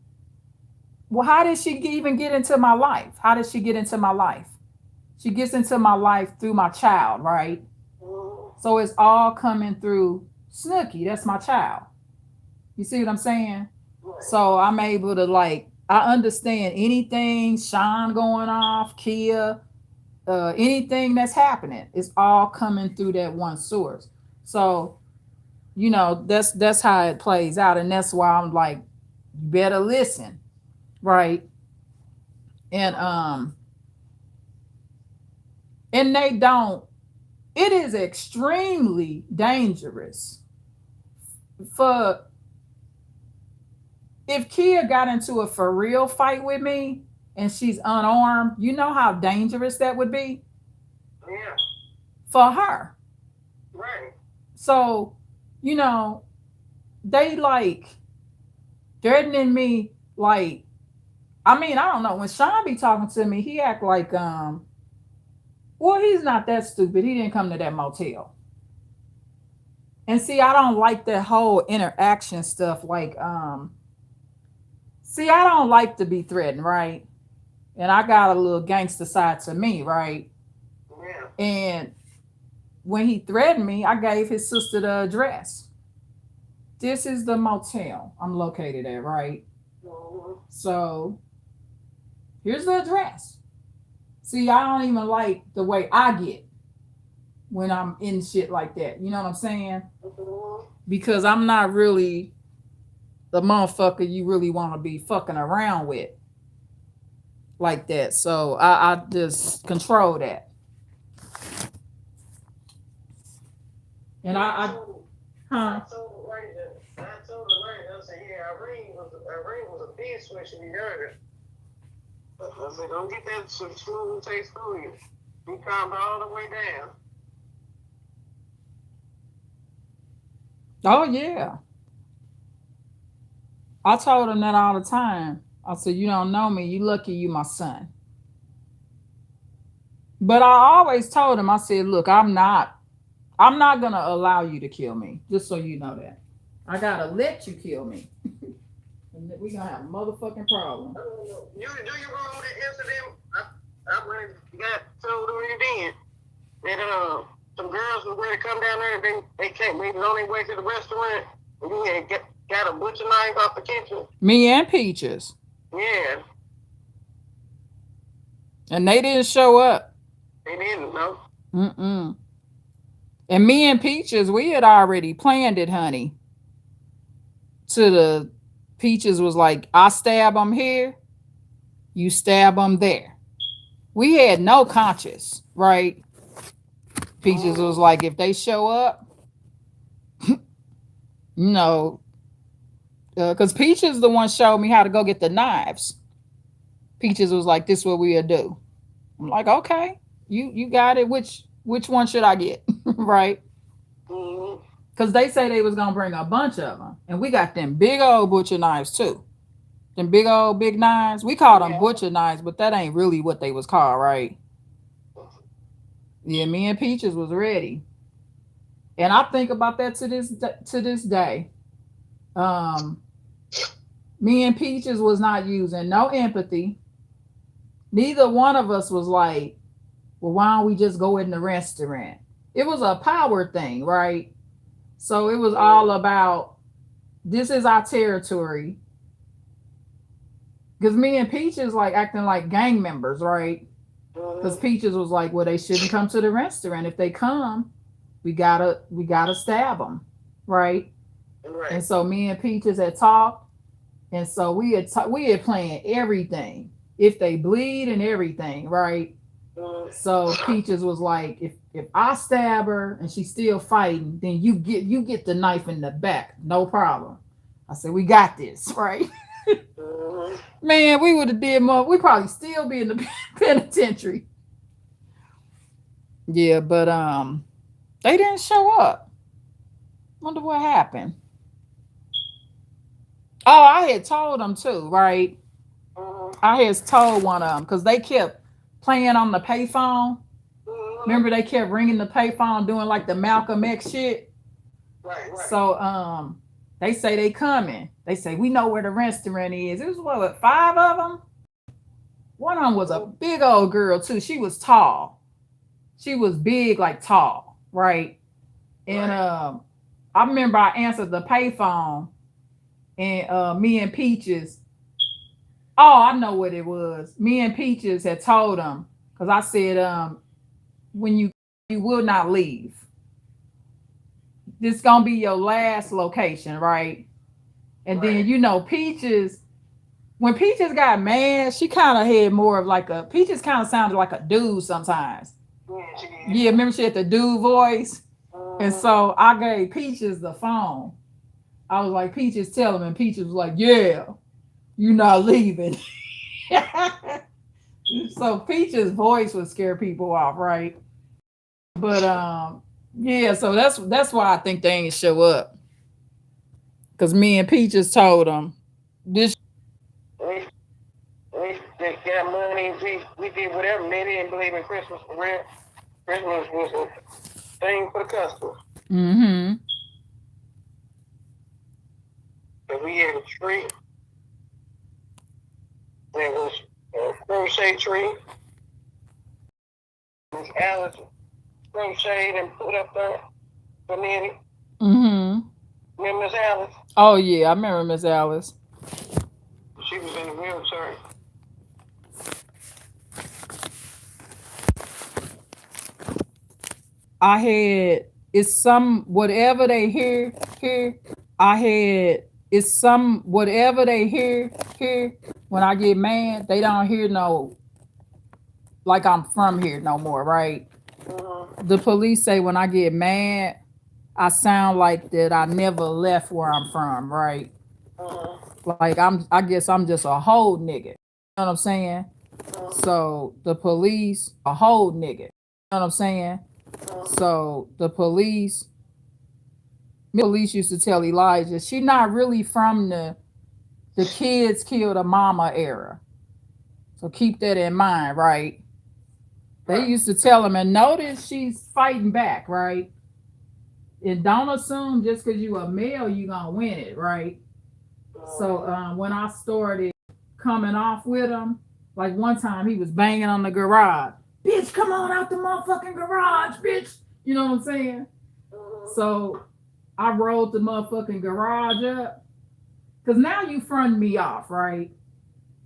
Well, how did she even get into my life? How did she get into my life? She gets into my life through my child, right? So it's all coming through Snooky. That's my child. You see what I'm saying? So I'm able to I understand anything, Sean going off, Kia, anything that's happening. It's all coming through that one source. So, that's how it plays out. And that's why I'm like, you better listen. Right. And and they don't, it is extremely dangerous for if Kia got into a for real fight with me and she's unarmed, you know how dangerous that would be Yeah. for her. Right. So, you know, they threatening me I don't know. When Sean be talking to me, he act like well, he's not that stupid. He didn't come to that motel. And see, I don't like that whole interaction stuff. See, I don't like to be threatened, right? And I got a little gangster side to me, right? Yeah. And when he threatened me, I gave his sister the address. This is the motel I'm located at, right? So here's the address. See, I don't even like the way I get when I'm in shit like that. You know what I'm saying? Because I'm not really the motherfucker you really want to be fucking around with like that. So I just control that. And I told the lady I said, yeah, Irene was a bitch when she be younger. I said, don't get that some smooth taste through you. Be calmed all the way down. Oh yeah. I told him that all the time. I said, you don't know me. You lucky you my son. But I always told him, I said, look, I'm not gonna allow you to kill me. Just so you know that. I gotta let you kill me. And we gonna have a motherfucking problem. You do you remember the incident? I really got told her then that some girls were ready to come down there and they came. They was on their way to the restaurant and you had got a butcher knife off the kitchen. Me and Peaches. Yeah. And they didn't show up. They didn't, no. Mm-mm. And me and Peaches, we had already planned it, honey. To the Peaches was like, I stab them here, you stab them there. We had no conscience, right? Peaches was like, if they show up, because Peaches the one showed me how to go get the knives. Peaches was like, this is what we'll do. I'm like, okay, you got it. Which one should I get? Right? Because they say they was gonna bring a bunch of them, and we got them big old butcher knives too. Them big knives. We call them butcher knives, but that ain't really what they was called, right? Yeah, me and Peaches was ready, and I think about that to this day. Me and Peaches was not using no empathy. Neither one of us was like, well, why don't we just go in the restaurant? It was a power thing, right? So it was all about, this is our territory. Because me and Peaches like acting like gang members, right? Because Peaches was like, well, they shouldn't come to the restaurant. If they come, we gotta stab them, right? Right. And so me and Peaches had talked, and so we had planned everything. If they bleed and everything, right? So Peaches was like, if I stab her and she's still fighting, then you get the knife in the back, no problem. I said, we got this, right? Man, we would have did more. We probably still be in the penitentiary. Yeah, but they didn't show up. Wonder what happened. Oh, I had told them too, right? I had told one of them because they kept playing on the payphone. Remember, they kept ringing the payphone, doing like the Malcolm X shit. Right. So they say they coming. They say we know where the restaurant is. It was what, 5 of them? One of them was a big old girl too. She was tall. She was big, like tall, right? And I remember I answered the payphone, and me and Peaches. Oh, I know what it was. Me and Peaches had told them because I said, when you will not leave. This gonna be your last location, right? And then Peaches. When Peaches got mad, she kind of had more of like a Peaches kind of sounded like a dude sometimes. Yeah, remember she had the dude voice, and so I gave Peaches the phone. I was like, Peaches, tell him, and Peaches was like, yeah, you not leaving. So Peaches' voice would scare people off, right? But yeah, so that's why I think they ain't show up. Cause me and Peaches told them this. We got money. We did whatever. They didn't believe in Christmas for real. Christmas was a thing for the customers. Mm-hmm. So we had a tree. There was a crochet tree. Miss Alice crocheted and put up there for Nettie. Mm-hmm. Remember Miss Alice? Oh yeah, I remember Miss Alice. She was in a wheelchair. I had it's some whatever they hear here. I had it's some whatever they hear here. When I get mad, they don't hear no like I'm from here no more, right? The police say when I get mad, I sound like that I never left where I'm from, right? Like I guess I'm just a whole nigga. You know what I'm saying? So the police a whole nigga. You know what I'm saying? So the police used to tell Elijah she not really from the kids killed a mama era. So keep that in mind, right? They used to tell him, and notice she's fighting back, right? And don't assume just because you a male you gonna win it, right? So when I started coming off with him, like one time he was banging on the garage. Bitch, come on out the motherfucking garage, bitch. You know what I'm saying? So I rolled the motherfucking garage up. Cause now you front me off, right?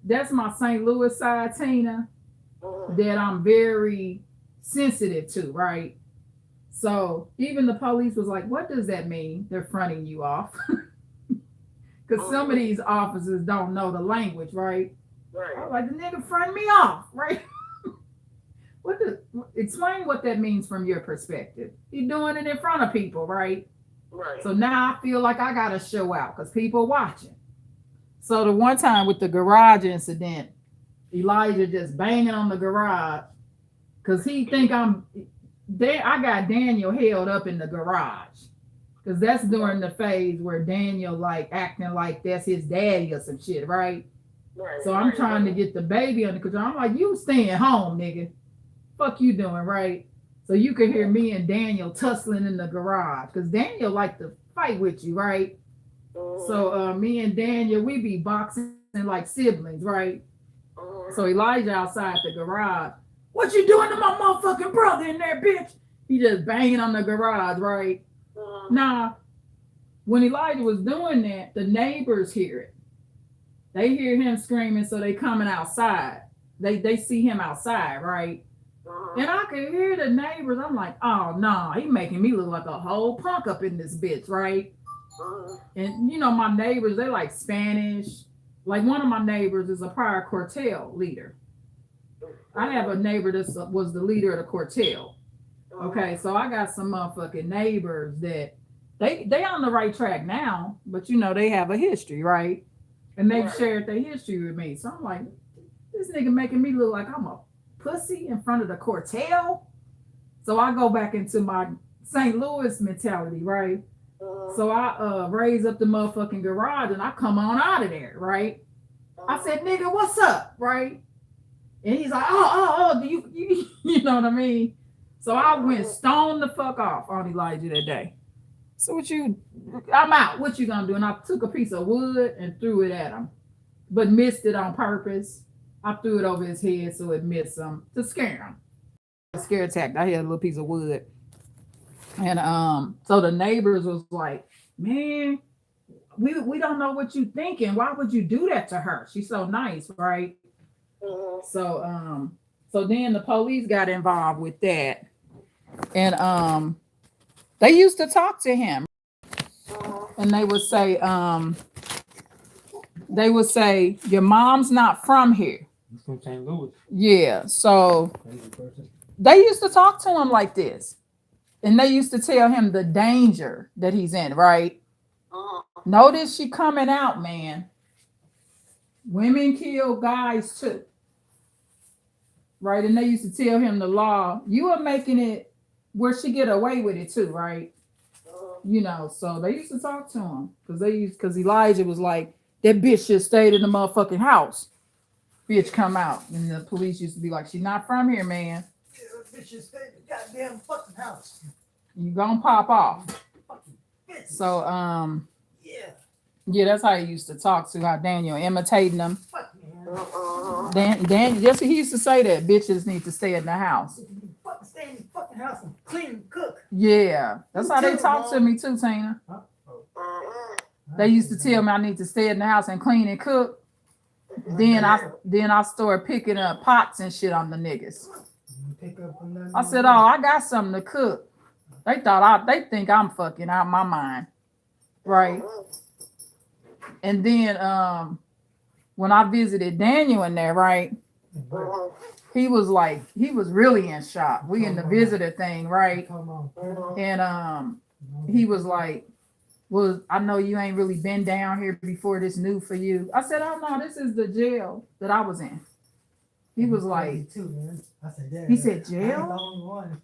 That's my St. Louis side, Tina, that I'm very sensitive to, right? So even the police was like, what does that mean? They're fronting you off. Because some of these officers don't know the language, right? I was like, the nigga front me off, right? Explain what that means from your perspective. You're doing it in front of people, right? So now I feel like I gotta show out because people watching. So the one time with the garage incident, Elijah just banging on the garage because he think I'm there. I got Daniel held up in the garage because that's during the phase where Daniel like acting like that's his daddy or some shit, right? So I'm trying to get the baby under control. I'm like, you staying home, nigga. Fuck you doing, right? So you can hear me and Daniel tussling in the garage because Daniel like to fight with you, right? So me and Daniel, we be boxing like siblings, right? So Elijah outside the garage. What you doing to my motherfucking brother in there, bitch? He just banging on the garage, right? Now, when Elijah was doing that, the neighbors hear it. They hear him screaming, so they coming outside. they see him outside, right? And I could hear the neighbors. I'm like, oh no, he making me look like a whole punk up in this bitch, right? And you know, my neighbors, they like Spanish. Like one of my neighbors is a prior cartel leader. I have a neighbor that was the leader of the cartel. Okay, so I got some motherfucking neighbors that they on the right track now, but you know they have a history, right? And they've shared their history with me. So I'm like, this nigga making me look like I'm a pussy in front of the cartel. So I go back into my St. Louis mentality, right? So I raise up the motherfucking garage and I come on out of there, right? I said, nigga, what's up, right? And he's like, do you you know what I mean? So I went stone the fuck off on Elijah that day. So I'm out. What you gonna do? And I took a piece of wood and threw it at him, but missed it on purpose. I threw it over his head so it missed him to scare him. A scare attack. I had a little piece of wood. And so the neighbors was like, man, we don't know what you thinking. Why would you do that to her? She's so nice, right? So then the police got involved with that. And they used to talk to him. And they would say, your mom's not from here. From St. Louis. Yeah. So they used to talk to him like this. And they used to tell him the danger that he's in, right? Notice she coming out, man. Women kill guys too. Right? And they used to tell him the law. You are making it where she get away with it too, right? You know, so they used to talk to him because Elijah was like, that bitch should stayed in the motherfucking house. Bitch come out. And the police used to be like, she's not from here, man. Yeah, that bitch should stay in the goddamn fucking house. You gonna pop off. So yeah, that's how he used to talk to how Daniel imitating him. Fuck, Dan, just he used to say that bitches need to stay in the house. Fucking stay in the fucking house and clean and cook. Yeah, that's how they talk to me too, Tina. They used to tell me I need to stay in the house and clean and cook. Then I started picking up pots and shit on the niggas. I said, oh, I got something to cook. They think I'm fucking out my mind, right? And then when I visited Daniel in there, right? He was really in shock. We in the visitor thing, right? And he was like, well, I know you ain't really been down here before. This new for you. I said, oh no, this is the jail that I was in. He was like, he said jail?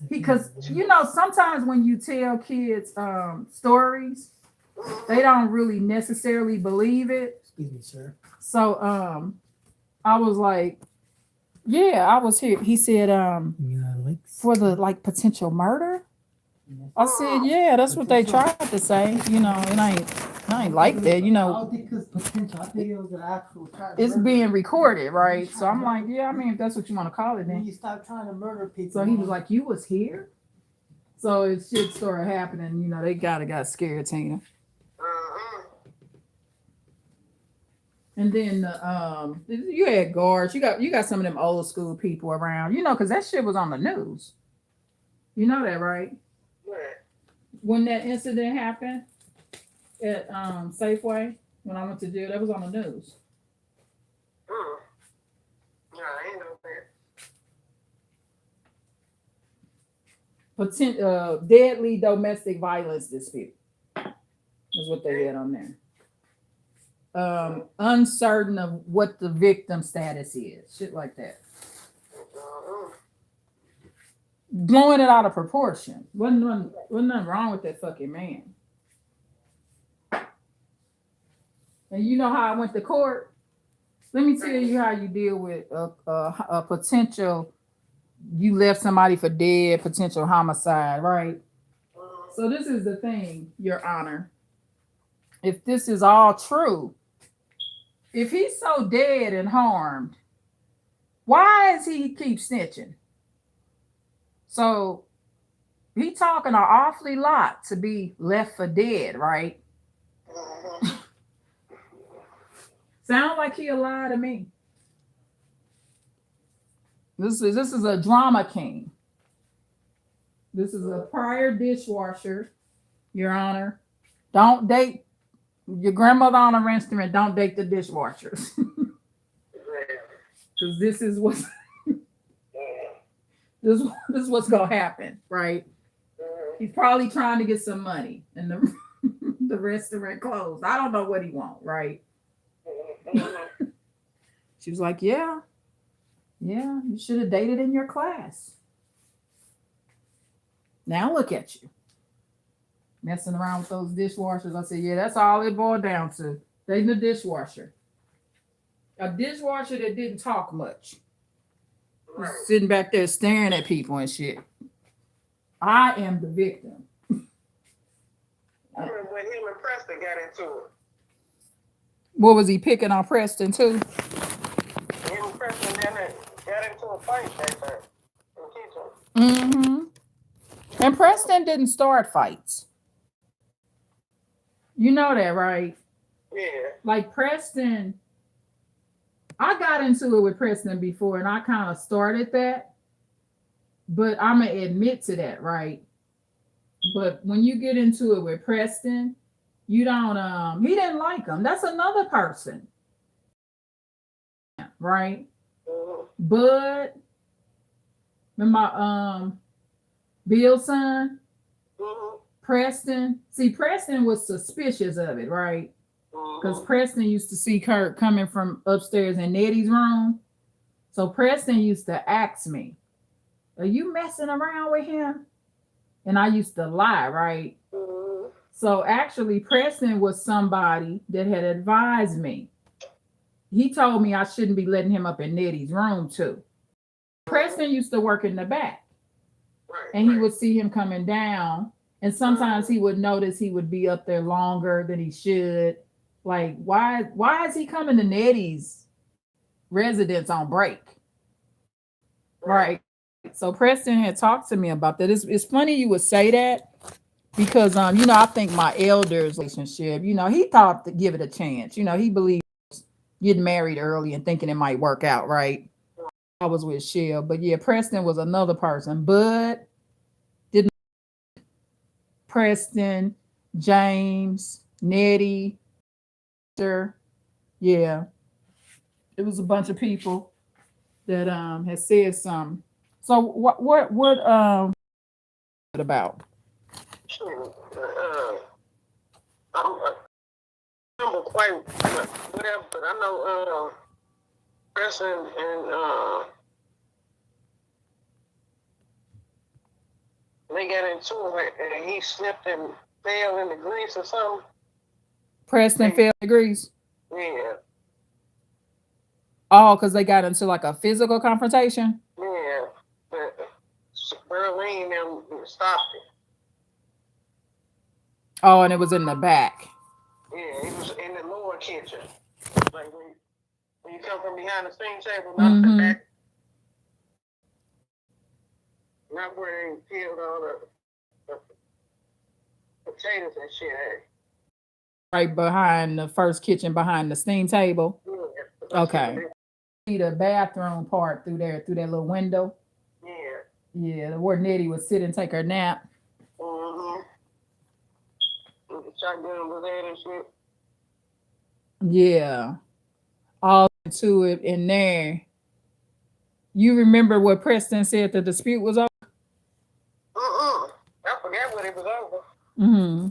Because you know, sometimes when you tell kids stories, they don't really necessarily believe it. Excuse me, sir. So I was like, yeah, I was here. He said, for the like potential murder. I said, yeah, that's what they tried to say. You know, and I ain't like that. You know, I don't think it's potential. I think it was an actual try to it's murder. being recorded, right? So I'm like, yeah, I mean, if that's what you want to call it, When then. you stop trying to murder people. So he was like, you was here? So it shit started happening. You know, they got scared, Tina. And then you had guards. You got some of them old school people around. You know, because that shit was on the news. You know that, right? When that incident happened at Safeway, when I went to jail, that was on the news. Yeah, I ain't know that. Deadly domestic violence dispute. That's what they had on there. Uncertain of what the victim status is. Shit like that. Blowing it out of proportion. Wasn't nothing wrong with that fucking man. And you know how I went to court? Let me tell you how you deal with a potential, you left somebody for dead, potential homicide, right? So this is the thing, Your Honor. If this is all true, if he's so dead and harmed, why is he keep snitching? So he talking an awfully lot to be left for dead, right? Sound like he a lie to me. This is a drama king. This is a prior dishwasher, Your Honor. Don't date your grandmother on a restaurant. Don't date the dishwashers. Because this is what's this is what's gonna happen, right? He's probably trying to get some money, and the the restaurant closed. I don't know what he want, right? She was like, "Yeah, you should have dated in your class. Now look at you messing around with those dishwashers." I said, "Yeah, that's all it boiled down to. Dating a dishwasher, a dishwasher that didn't talk much." Right. Sitting back there staring at people and shit. I am the victim. I remember when him and Preston got into it. What was he picking on Preston too? Him and Preston got into a fight right there in the kitchen. Mm-hmm. And Preston didn't start fights. You know that, right? Yeah. Like Preston, I got into it with Preston before, and I kind of started that. But I'm gonna admit to that, right? But when you get into it with Preston, you don't he didn't like him. That's another person. Right? But remember Bill's son? Preston. See, Preston was suspicious of it, right? Because Preston used to see Kurt coming from upstairs in Nettie's room. So Preston used to ask me, "Are you messing around with him?" And I used to lie, right? So actually, Preston was somebody that had advised me. He told me I shouldn't be letting him up in Nettie's room too. Preston used to work in the back. And he would see him coming down. And sometimes he would notice he would be up there longer than he should. Like, why is he coming to Nettie's residence on break? Right. So Preston had talked to me about that. It's funny you would say that because I think my elders relationship, he thought to give it a chance. He believed getting married early and thinking it might work out, right? I was with Shell. But yeah, Preston was another person. Bud didn't. Preston, James, Nettie, yeah. It was a bunch of people that had said something. So what about? I remember quite whatever, but I know Preston and they got into it and he slipped and fell in the grease or something. Preston fell in the grease? Yeah. Oh, because they got into like a physical confrontation? Yeah. But Berlin them stopped it. Oh, and it was in the back. Yeah, it was in the lower kitchen. Like when you come from behind the steam table, not the back. Not where they peeled all the potatoes and shit at. Right behind the first kitchen, behind the steam table. Yeah. Okay. See the bathroom part through there, through that little window. Yeah. Yeah, where Nettie would sit and take her nap. The shotgun was there and shit. Yeah. All into it in there. You remember what Preston said the dispute was over? I forgot what it was over. Mm-hmm.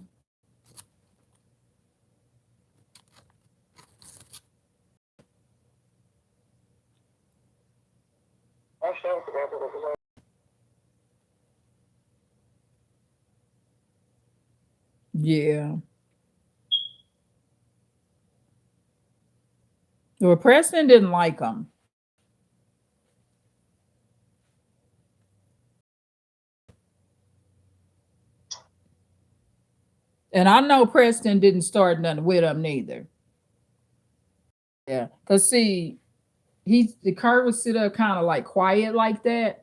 I sure forgot what it was over. Yeah. Well, Preston didn't like him. And I know Preston didn't start nothing with him neither. Yeah. Because see, the Kurt would sit up kind of like quiet like that.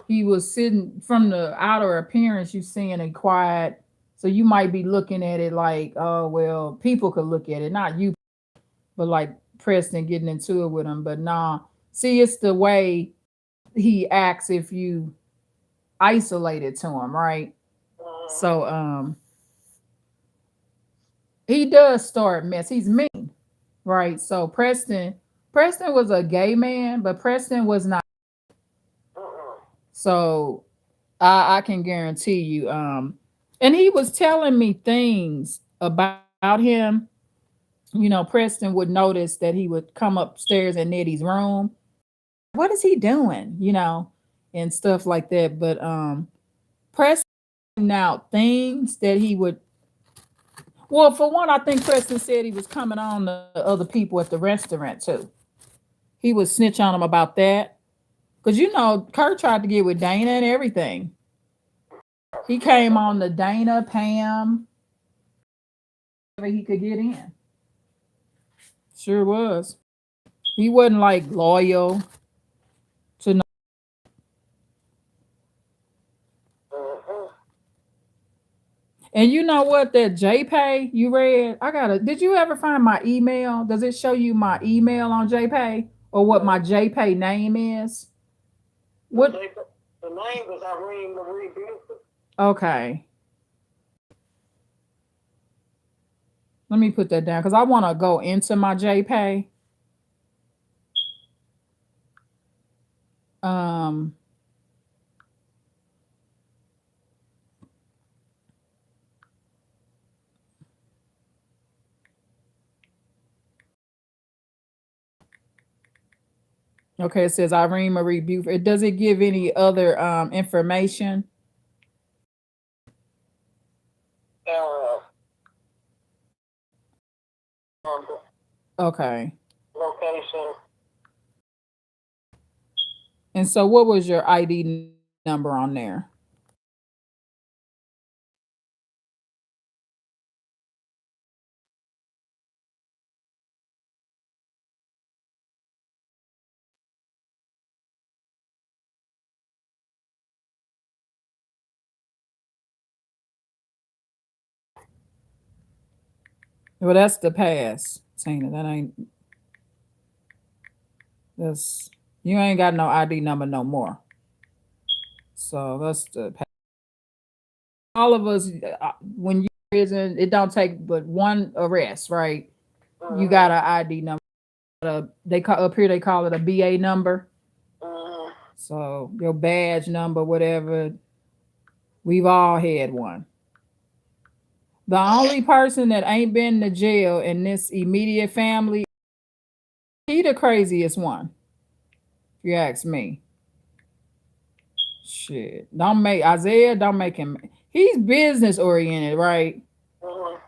He was sitting from the outer appearance, you seeing it quiet. So you might be looking at it like, oh, well, people could look at it, not you, but like Preston getting into it with him. But nah. See, it's the way he acts if you isolate it to him, right? So he does start mess. He's mean, right? So Preston was a gay man, but Preston was not. So I can guarantee you. And he was telling me things about him. You know, Preston would notice that he would come upstairs in Nettie's room. What is he doing? You know, and stuff like that. But Preston out things that he would. Well, for one, I think Preston said he was coming on the other people at the restaurant too. He would snitch on them about that. Because you know, Kurt tried to get with Dana and everything. He came on the Dana, Pam, whatever he could get in. Sure was. He wasn't like loyal to no. And you know what? That JPay you read, did you ever find my email? Does it show you my email on JPay or what my JPay name is? What? The name is Irene Marie Buford. Okay. Let me put that down because I want to go into my JPay. Okay, it says Irene Marie Buford. Does it give any other information? Okay. Location. And so what was your ID number on there? Well, that's the pass, Tina. You ain't got no ID number no more. So that's the pass. All of us, when you prison, it don't take but one arrest, right? You got an ID number. They call up here. They call it a BA number. So your badge number, whatever. We've all had one. The only person that ain't been to jail in this immediate family, he the craziest one. If you ask me. Shit. Don't make him. He's business oriented, right?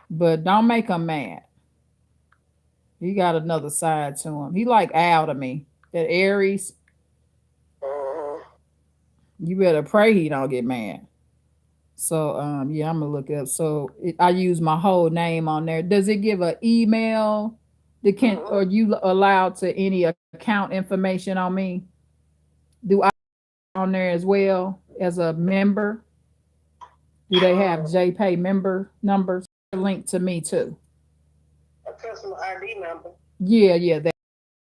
But don't make him mad. He got another side to him. He like Al to me. That Aries. You better pray he don't get mad. So yeah, I'm gonna look it up. So I use my whole name on there. Does it give an email? Are you allowed to any account information on me? Do I on there as well as a member? Do they have JPay member numbers linked to me too? A customer ID number. Yeah.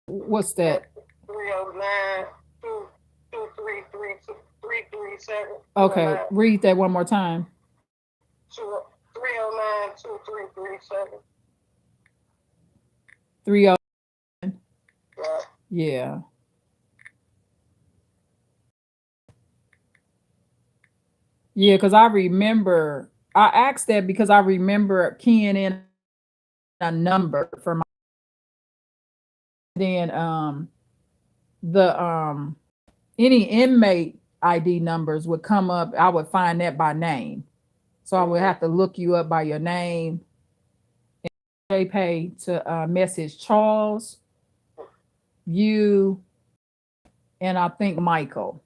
What's that? 309 223 337. Okay, read that one more time. 309 2337. 30. Yeah. Yeah. Yeah, because I remember I asked that because I remember keying in a number for my then the any inmate ID numbers would come up. I would find that by name. So I would have to look you up by your name. And JPay to message Charles, you, and I think Michael.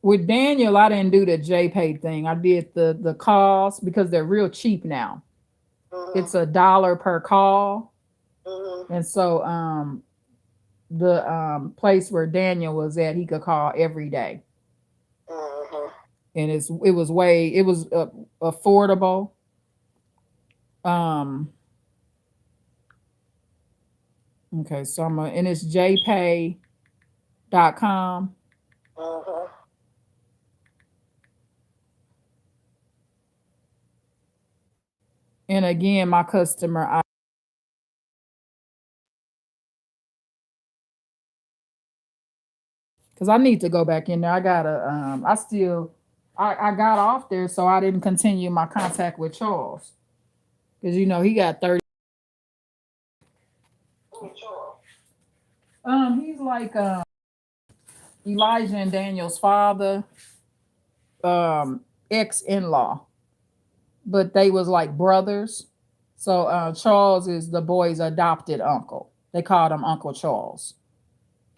With Daniel, I didn't do the JPay thing. I did the calls because they're real cheap now. It's $1 per call. And so the place where Daniel was at, he could call every day. And it was affordable. Um, okay, so and it's jpay.com. Uh-huh. And again, my customer, because I need to go back in there. I gotta, I got off there, so I didn't continue my contact with Charles because he got 30. Sure. He's like Elijah and Daniel's father, ex-in-law, but they was like brothers. So Charles is the boy's adopted uncle. They called him Uncle Charles.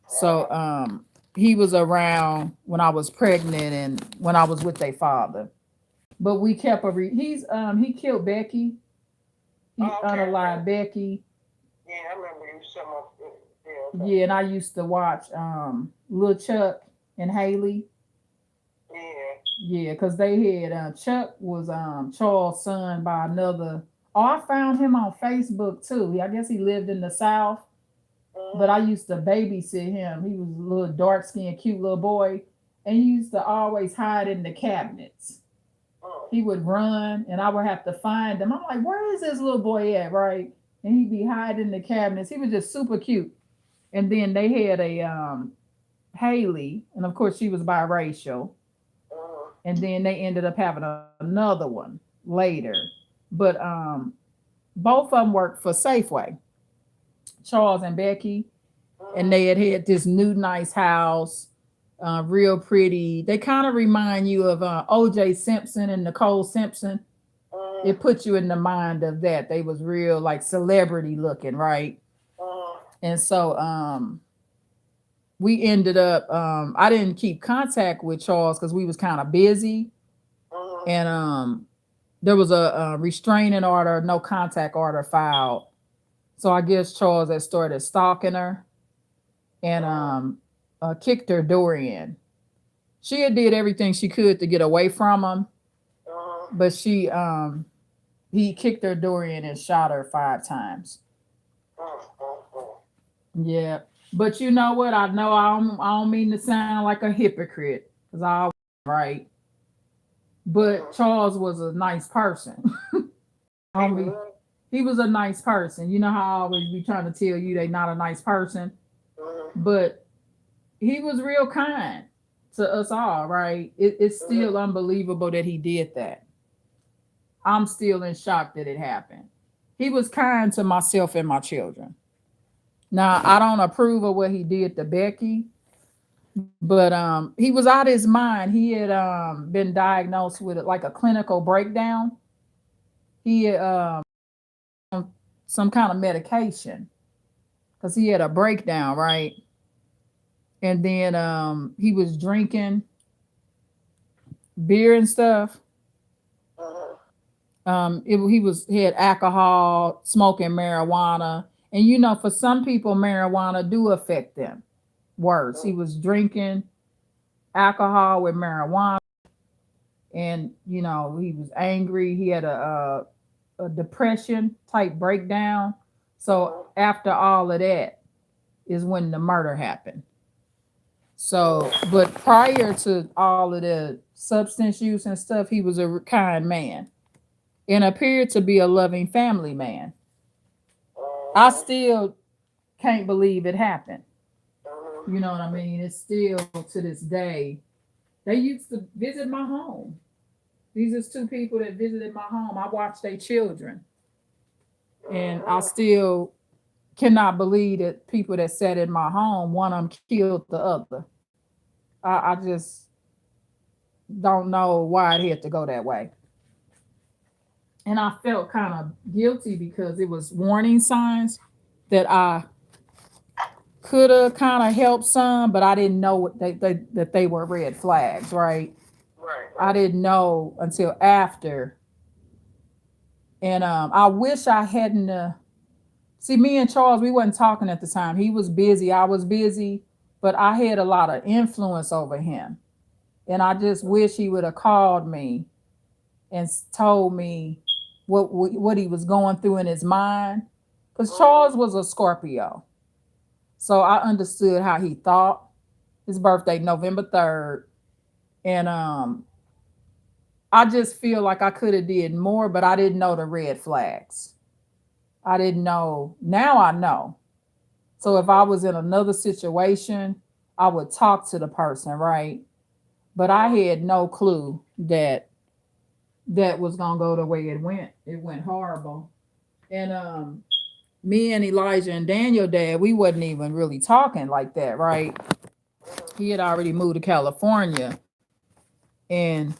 So he was around when I was pregnant and when I was with their father. But we kept he killed Becky. He Oh, okay. unalived Becky. Yeah, I remember you some of it. Yeah. Okay. Yeah, and I used to watch Lil Chuck and Haley. Yeah. Yeah, because they had Chuck was Charles' son by another. Oh, I found him on Facebook too. I guess he lived in the South, but I used to babysit him. He was a little dark skinned, cute little boy, and he used to always hide in the cabinets. He would run, and I would have to find him. I'm like, where is this little boy at, right? And he'd be hiding in the cabinets. He was just super cute. And then they had a Haley, and of course she was biracial. And then they ended up having another one later. But both of them worked for Safeway, Charles and Becky, and they had this new nice house, real pretty. They kind of remind you of O.J. Simpson and Nicole Simpson. It put you in the mind of that. They was real like celebrity looking, right? And so we ended up I didn't keep contact with Charles because we was kind of busy, and there was a restraining order, no contact order filed. So I guess Charles had started stalking her and kicked her door in. She had did everything she could to get away from him, but he kicked her door in and shot her 5 times. Yeah. But you know what? I know I don't mean to sound like a hypocrite because I right. But Charles was a nice person. I mean, he was a nice person. You know how I always be trying to tell you they not a nice person, but he was real kind to us all. Right? It's still unbelievable that he did that. I'm still in shock that it happened. He was kind to myself and my children. Now I don't approve of what he did to Becky, but he was out of his mind. He had been diagnosed with like a clinical breakdown. He had some kind of medication because he had a breakdown, right? And then he was drinking beer and stuff. He had alcohol, smoking marijuana, and for some people, marijuana do affect them worse. He was drinking alcohol with marijuana, and he was angry. He had a depression type breakdown. So after all of that is when the murder happened. So, but prior to all of the substance use and stuff, he was a kind man and appeared to be a loving family man. I still can't believe it happened. You know what I mean? It's still to this day. They used to visit my home. These are two people that visited my home. I watched their children. And I still cannot believe that people that sat in my home, one of them killed the other. I just don't know why it had to go that way. And I felt kind of guilty because it was warning signs that I could have kind of helped some, but I didn't know that they were red flags, right? Right. I didn't know until after. And I wish I hadn't. See, me and Charles, we wasn't talking at the time. He was busy. I was busy, but I had a lot of influence over him. And I just wish he would have called me and told me, what he was going through in his mind. Because Charles was a Scorpio. So I understood how he thought. His birthday, November 3rd. And I just feel like I could have did more, but I didn't know the red flags. I didn't know. Now I know. So if I was in another situation, I would talk to the person, right? But I had no clue that that was gonna go the way it went. It went horrible. And me and Elijah and Daniel dad, we wasn't even really talking like that, right? He had already moved to California. And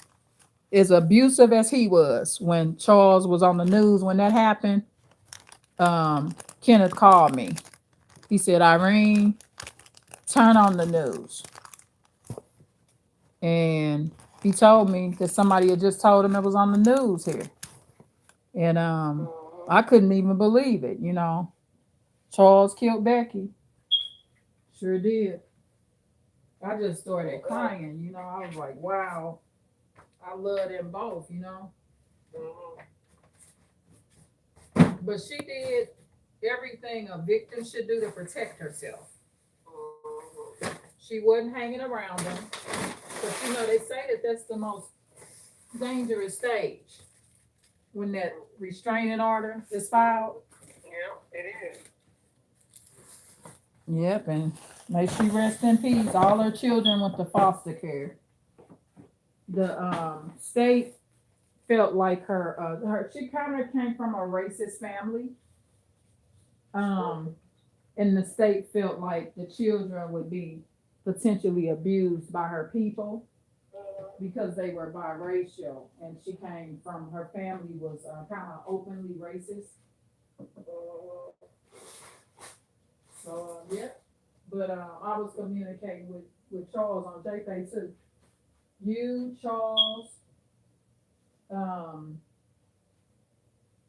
as abusive as he was when Charles was on the news when that happened, Kenneth called me. He said, Irene, turn on the news. And he told me that somebody had just told him it was on the news here. And I couldn't even believe it, you know. Charles killed Becky. Sure did. I just started crying, you know. I was like, wow, I love them both, you know. But she did everything a victim should do to protect herself. She wasn't hanging around them. But you know, they say that that's the most dangerous stage when that restraining order is filed. Yeah, it is. Yep, and may she rest in peace. All her children went to foster care. The state felt like her she kind of came from a racist family. And the state felt like the children would be potentially abused by her people because they were biracial, and she came from her family was kind of openly racist. So yeah, but I was communicating with Charles on JPay too. You, Charles,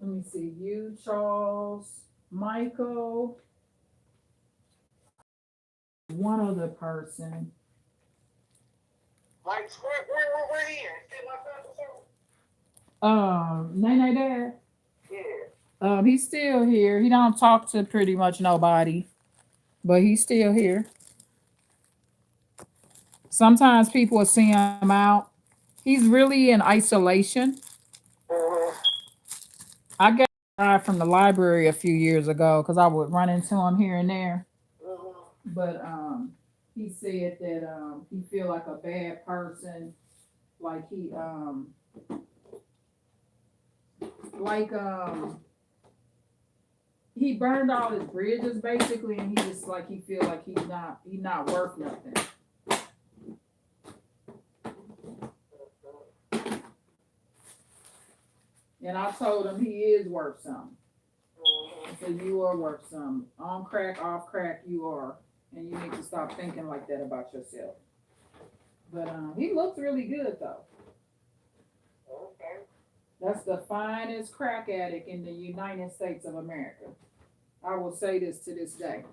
let me see, you, Charles, Michael, one other person. Like, where he at? Still my son or Nene Dad. Yeah. He's still here. He don't talk to pretty much nobody, but he's still here. Sometimes people will see him out. He's really in isolation. I got a guy from the library a few years ago because I would run into him here and there. But he said that he feel like a bad person, like like he burned all his bridges basically, and he just like he feel like he's not worth nothing. And I told him he is worth something. I said, you are worth something. On crack, off crack, you are. And you need to stop thinking like that about yourself. But he looks really good though. Okay. That's the finest crack addict in the United States of America. I will say this to this day.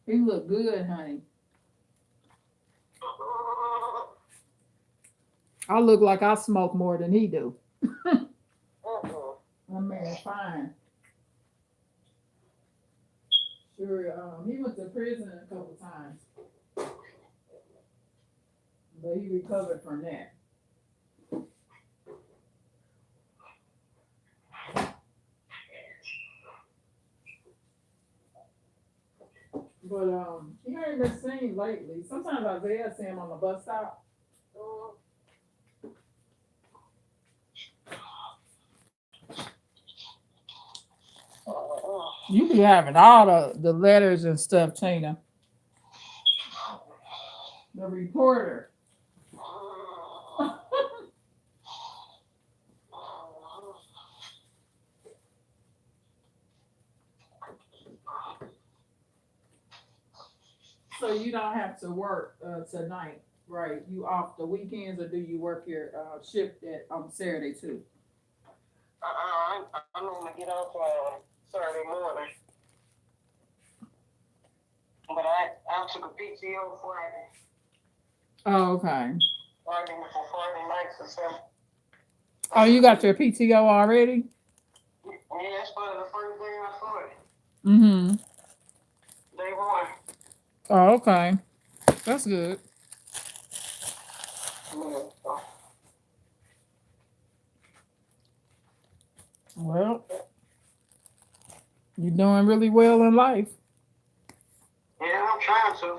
He look good, honey. I look like I smoke more than he do. That man fine. Sure, he went to prison a couple times, but he recovered from that. But he ain't been seen lately. Sometimes Isaiah see him on the bus stop. You be having all the letters and stuff, Tina. The reporter. So you don't have to work tonight, right? You off the weekends, or do you work your shift at Saturday too? I normally get off Saturday morning, but I took a PTO Friday. Oh, okay. Friday for Friday nights or something. Oh, you got your PTO already? Yeah, that's for the first day I saw it. Mm-hmm. Day one. Oh, okay. That's good. Yeah, so, Well, you're doing really well in life. yeah, I'm trying to.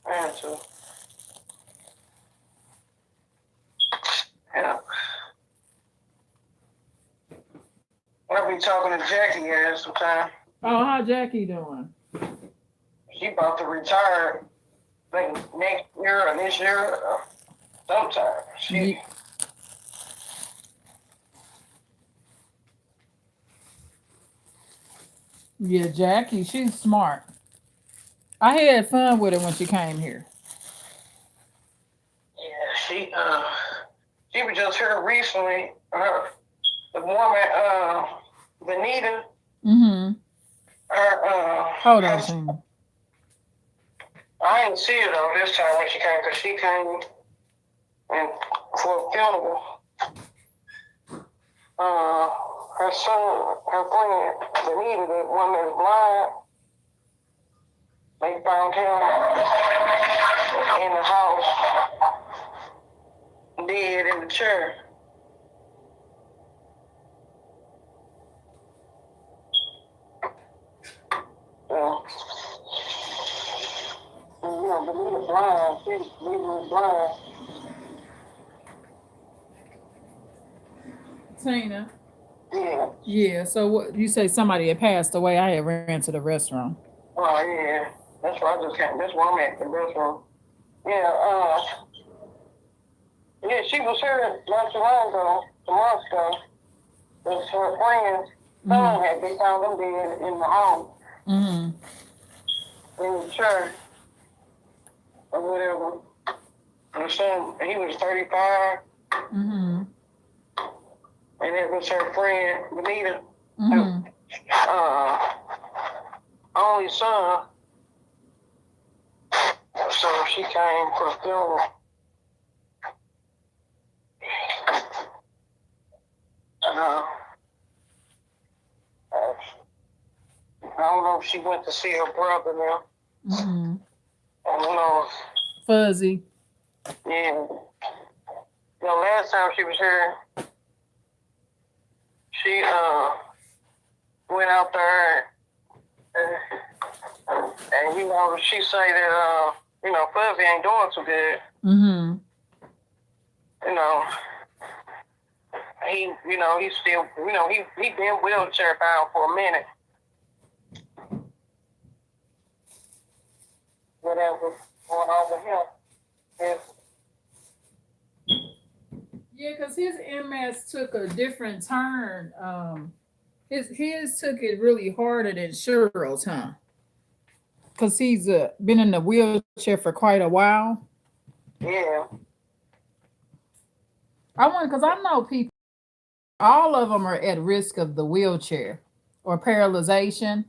Trying to. Yeah. I'll be talking to Jackie here sometime. Oh, how Jackie doing? She about to retire like next year or this year or sometime. She Yeah, Jackie, she's smart. I had fun with her when she came here. she was just here recently. The woman Benita, Mm-hmm. Hold on, her Tina. I didn't see her though this time when she came because she came and for a funeral. Her son, her friend Benita, the one that's blind, they found him in the house, dead in the chair. So, Benita blind. She legally blind. Tina. Yeah. Yeah, so what you say somebody had passed away. I had ran to the restroom. Oh yeah. That's why I just came. That's why I'm at the restroom. Yeah. Yeah. She was here not too long ago, 2 months ago. With her friends. Son had they found them dead in the home. In the church or whatever. And son, he was 35. And it was her friend Benita. Only son. So she came for the funeral. I don't know if she went to see her brother now. I don't know. Fuzzy. Yeah. Last time she was here, she went out there and she say that Fuzzy ain't doing too good. He's still he been wheelchair bound for a minute. Whatever going on with him. Yeah, because his MS took a different turn. His took it really harder than Cheryl's, huh? Because he's been in the wheelchair for quite a while. Yeah. I want because I know people. All of them are at risk of the wheelchair or paralyzation.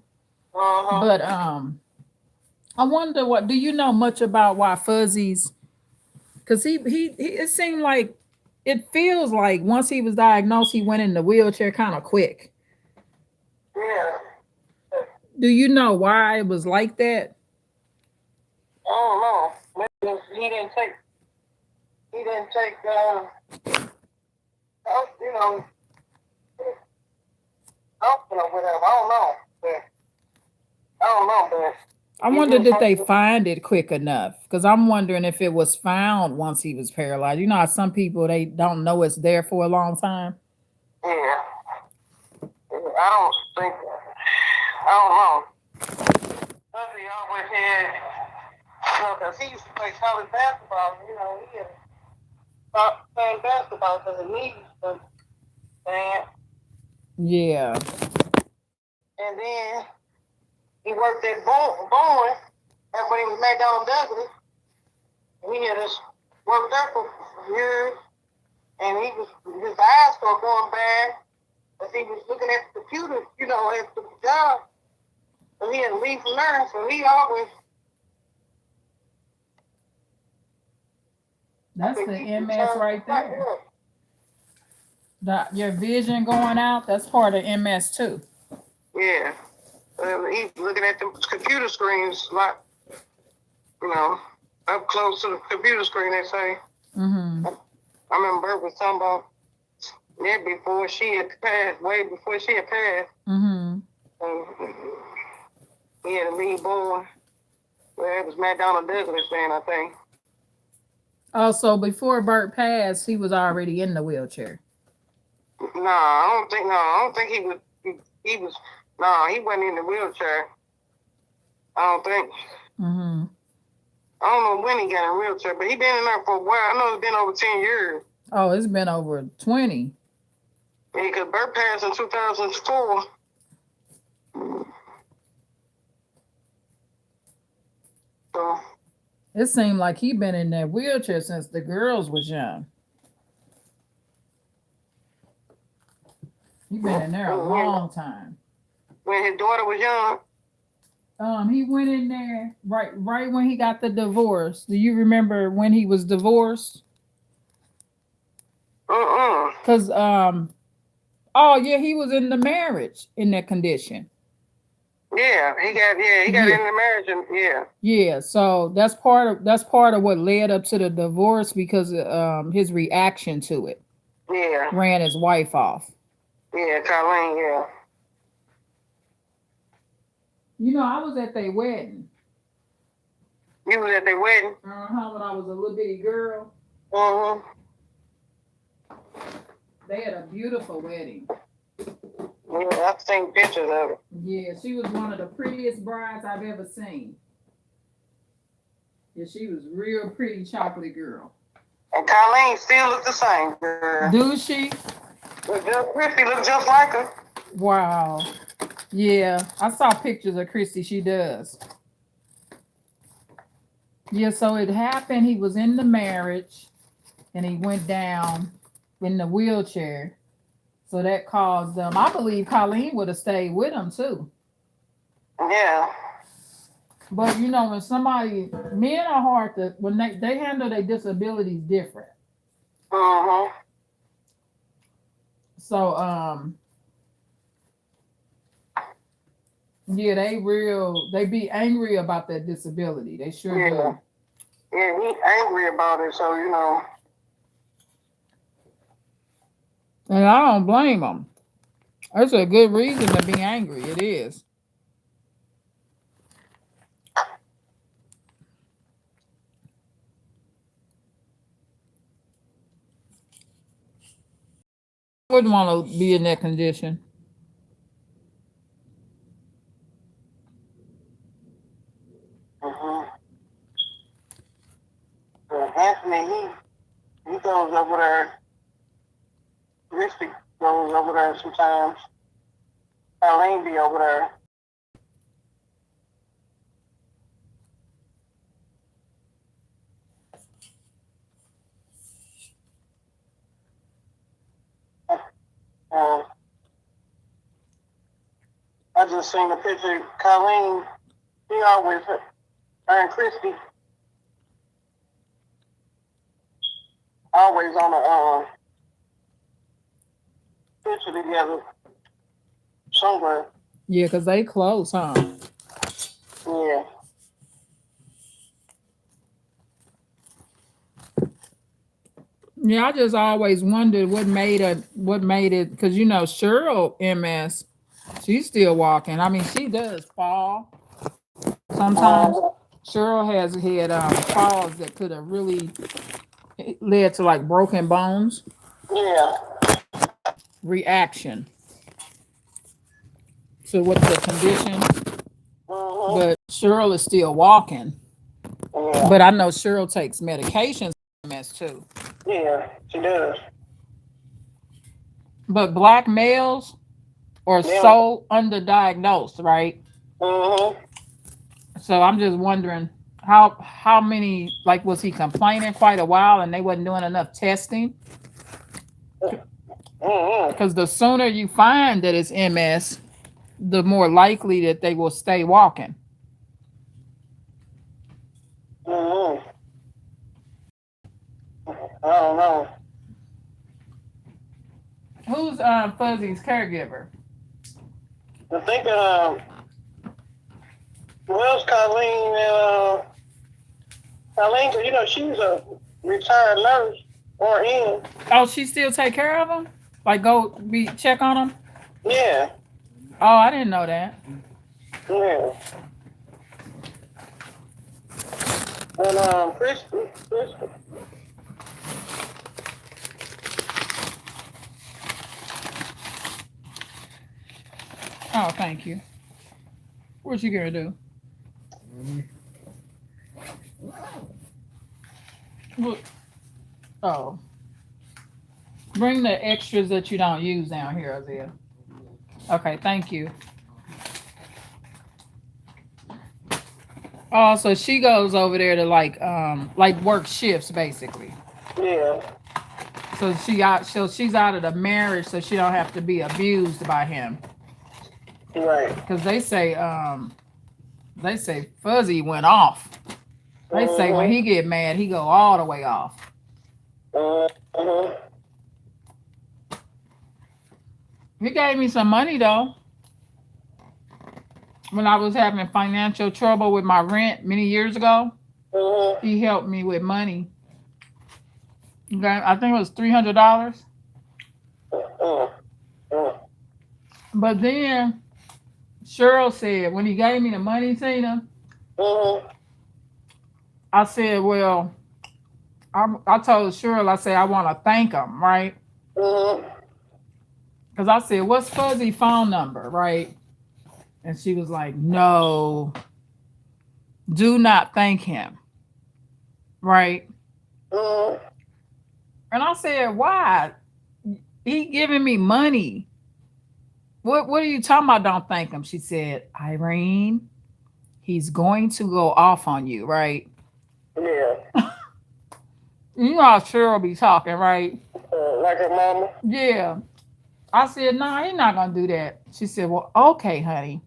But I wonder what do you know much about why Fuzzy's? Because he it seemed like it feels like once he was diagnosed, he went in the wheelchair kind of quick. Yeah. Do you know why it was like that? I don't know. Maybe he didn't take or whatever. I don't know, but I wonder did they find it quick enough? Because I'm wondering if it was found once he was paralyzed. You know how some people they don't know it's there for a long time. Yeah. I don't know. He always had, because he used to play college basketball. He had stopped playing basketball because of knees. Yeah. And then he worked at Boeing. That's when he was McDonald Douglas. And he had just worked there for years. And his eyes started going bad. But he was looking at the computer, at the job. So he had to leave from there. So he always That's the MS right there. Your vision going out, that's part of MS too. Yeah. He's looking at the computer screens, like, up close to the computer screen, they say. Mm-hmm. I remember Bert was talking about that before she had passed, way before she had passed. Mm-hmm. He had a lead born. Well, it was McDonald Douglas then, I think. Also, before Bert passed, he was already in the wheelchair. I don't think he was. He was. He wasn't in the wheelchair. I don't think. Mm-hmm. I don't know when he got in a wheelchair, but he been in there for a while. I know it's been over 10 years. Oh, it's been over 20. Yeah, because Bert passed in 2004. So It seemed like he been in that wheelchair since the girls was young. He been in there a long time. When his daughter was young. He went in there right when he got the divorce. Do you remember when he was divorced? Cause oh yeah, he was in the marriage in that condition. Yeah, he got in the marriage and Yeah, so that's part of what led up to the divorce because his reaction to it. Yeah. Ran his wife off. Yeah, Colleen, yeah. I was at their wedding. You was at their wedding? When I was a little bitty girl. Mm-hmm. They had a beautiful wedding. Yeah, I've seen pictures of it. Yeah, she was one of the prettiest brides I've ever seen. Yeah, she was real pretty chocolate girl. And Colleen still looks the same, girl. Do she? Christy looks just like her. Wow. Yeah, I saw pictures of Christy. She does. Yeah, so it happened. He was in the marriage and he went down in the wheelchair. So that caused them. I believe Colleen would have stayed with him too. Yeah. But when somebody, men are hard to, when they handle their disabilities different. Mm-hmm. So, yeah, they be angry about that disability. They sure do. Yeah, he's angry about it, so And I don't blame them. That's a good reason to be angry. It is. Wouldn't want to be in that condition. Mm-hmm. Anthony, he goes over there. Risky goes over there sometimes. Colleen be over there. I just seen a picture of Colleen. She always, her and Christy, always on a picture together somewhere. Yeah, because they close, huh? Yeah. Yeah, I just always wondered what made it, because Cheryl MS, she's still walking. I mean, she does fall sometimes. Cheryl has had falls that could have really led to like broken bones. Yeah. Reaction to what's the condition. Mm-hmm. But Cheryl is still walking. Yeah. But I know Cheryl takes medications for MS too. Yeah, she does. But black males are so underdiagnosed, right? Mm-hmm. So I'm just wondering how many, like, was he complaining quite a while and they wasn't doing enough testing? Because the sooner you find that it's MS, the more likely that they will stay walking. Mm-hmm. I don't know. Who's Fuzzy's caregiver? I think well, Colleen, 'cause, you know, she's a retired nurse or in. Oh, she still take care of him? Like go be check on him? Yeah, Oh, I didn't know that. yeah. And Chris, Oh, thank you. What you gonna do? What? Oh, bring the extras that you don't use down here, Azia. Okay, thank you. Oh, so she goes over there to like work shifts basically. yeah, So she's out of the marriage, so she don't have to be abused by him. right. Because they say Fuzzy went off. They say when he get mad, he go all the way off. He gave me some money though. When I was having financial trouble with my rent many years ago, he helped me with money. Okay, I think it was $300. But then Cheryl said when he gave me the money, Tina, I said, well, I told Cheryl, I said I want to thank him, right? Because I said, what's Fuzzy's phone number, right? And she was like, no, do not thank him, right? And I said, why? He giving me money. What are you talking about? Don't thank him. She said, Irene, he's going to go off on you, right? Yeah. You know how Cheryl be talking, right? Like her mama? Yeah. I said, no, he's not going to do that. She said, well, okay, honey.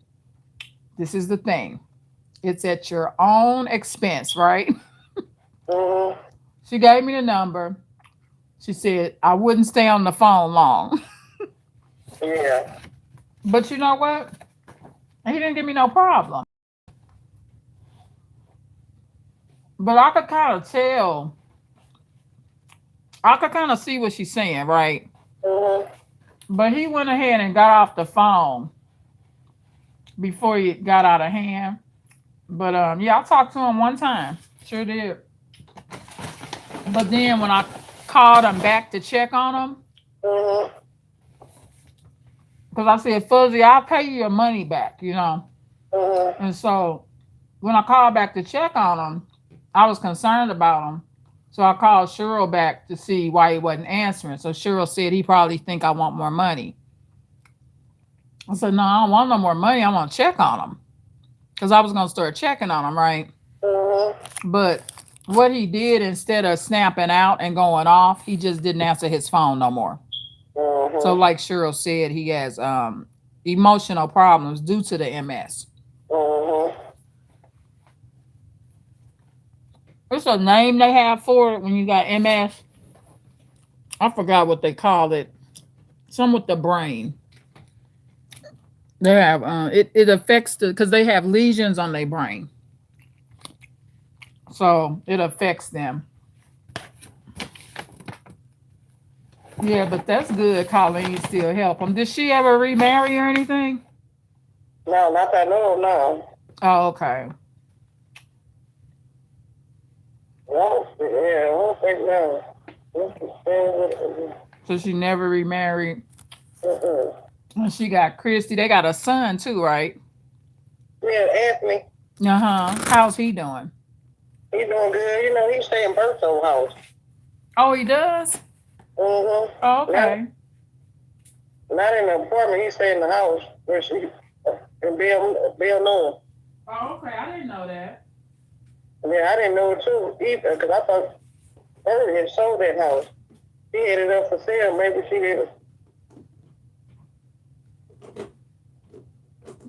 This is the thing. It's at your own expense, right? She gave me the number. She said, I wouldn't stay on the phone long. Yeah. But you know what? He didn't give me no problem. But I could kind of tell. I could kind of see what she's saying, right? But he went ahead and got off the phone before he got out of hand. But yeah, I talked to him one time. Sure did. But then when I called him back to check on him, because I said, Fuzzy, I'll pay you your money back, you know. And so when I called back to check on him, I was concerned about him. So I called Cheryl back to see why he wasn't answering. So Cheryl said he probably think I want more money. I said, no, I don't want no more money. I want to check on him. Because I was going to start checking on him, right? But what he did, instead of snapping out and going off, he just didn't answer his phone no more. So like Cheryl said, he has emotional problems due to the MS. What's a name they have for it when you got MS? I forgot what they call it. Some with the brain. They have it affects because they have lesions on their brain. So it affects them. Yeah, but that's good. Colleen still help them. Did she ever remarry or anything? No, not that I know of, no. Oh, okay. I don't think no. So she never remarried. And she got Christy. They got a son too, right? Yeah, Anthony. How's he doing? He's doing good. You know, he stay in Bert's old house. Oh, he does? Oh, okay. Not in the apartment. He stay in the house where she and Bill know him. Oh, okay. I didn't know that. Yeah, I didn't know it too either because I thought Bert had sold that house. He had it up for sale. Maybe she did.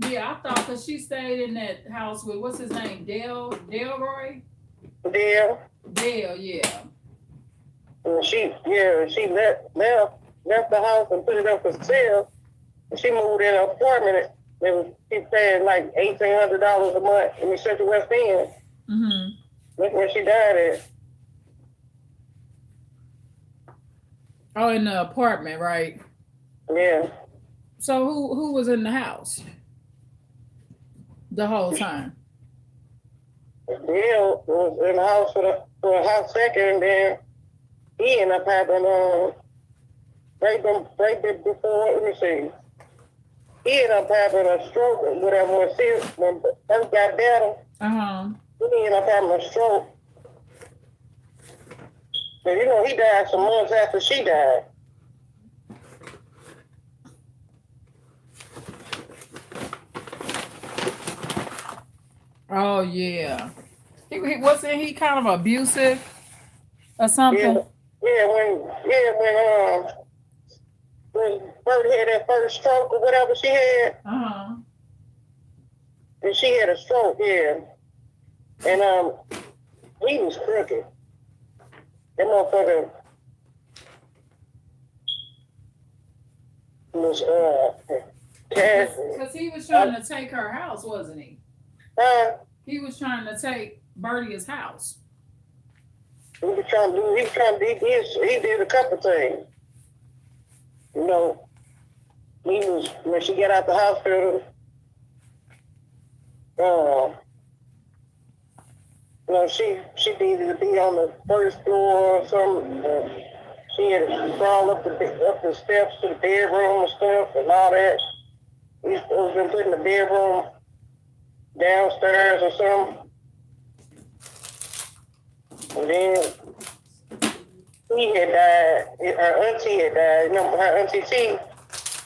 Yeah, I thought because she stayed in that house with, what's his name? Delroy? Dale. Dale, yeah. And she left the house and put it up for sale. And she moved in an apartment. She paid like $1,800 a month in the Central West End. Mm-hmm. That's where she died at. Oh, in the apartment, right? Yeah. So who was in the house the whole time? Bill was in the house for a hot second, and then he ended up having right before. Let me see. He ended up having a stroke or whatever. When first got better, he ended up having a stroke. But you know, he died some months after she died. Oh yeah. Wasn't he kind of abusive or something? When Bert had that first stroke or whatever she had, and she had a stroke, and he was crooked. That motherfucker was cash. Because he was trying to take her house, wasn't he? He was trying to take Bertie's house. He did a couple things. You know, when she got out the hospital, you know, she needed to be on the first floor or something. She had to crawl up the steps to the bedroom and stuff and all that. He supposed to been put in the bedroom downstairs or something. And then he had died. Her auntie had died. You know, her auntie T.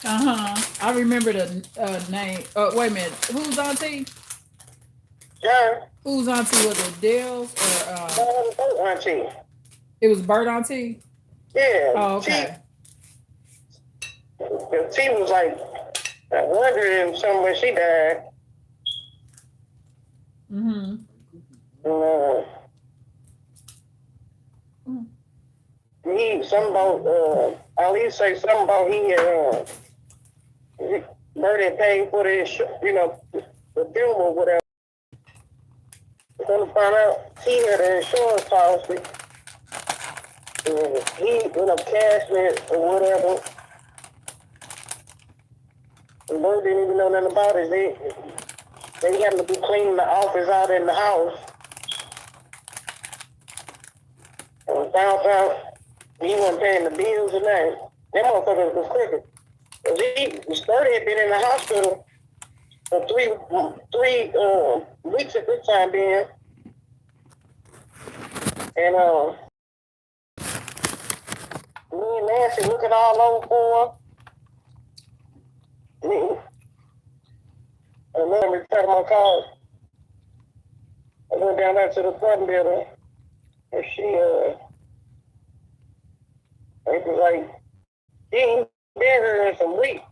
I remember the name. Wait a minute. Whose auntie? Yeah. Whose auntie was it? Dale's or auntie? It was Bert auntie. Yeah. Oh, okay. T was like 100 and something when she died. Ali say something about Bert had paid for the film or whatever. Come to find out, he had an insurance policy. And he ended up cashing it or whatever. And Bert didn't even know nothing about it. They happened to be cleaning the office out in the house. And found out he wasn't paying the bills and that. That motherfucker was crooked. Bert had been in the hospital for three weeks at this time being. And me and Nancy looking all over for him. And then we returned my car. I went down there to the front building, and she it was like, she ain't been here in some weeks.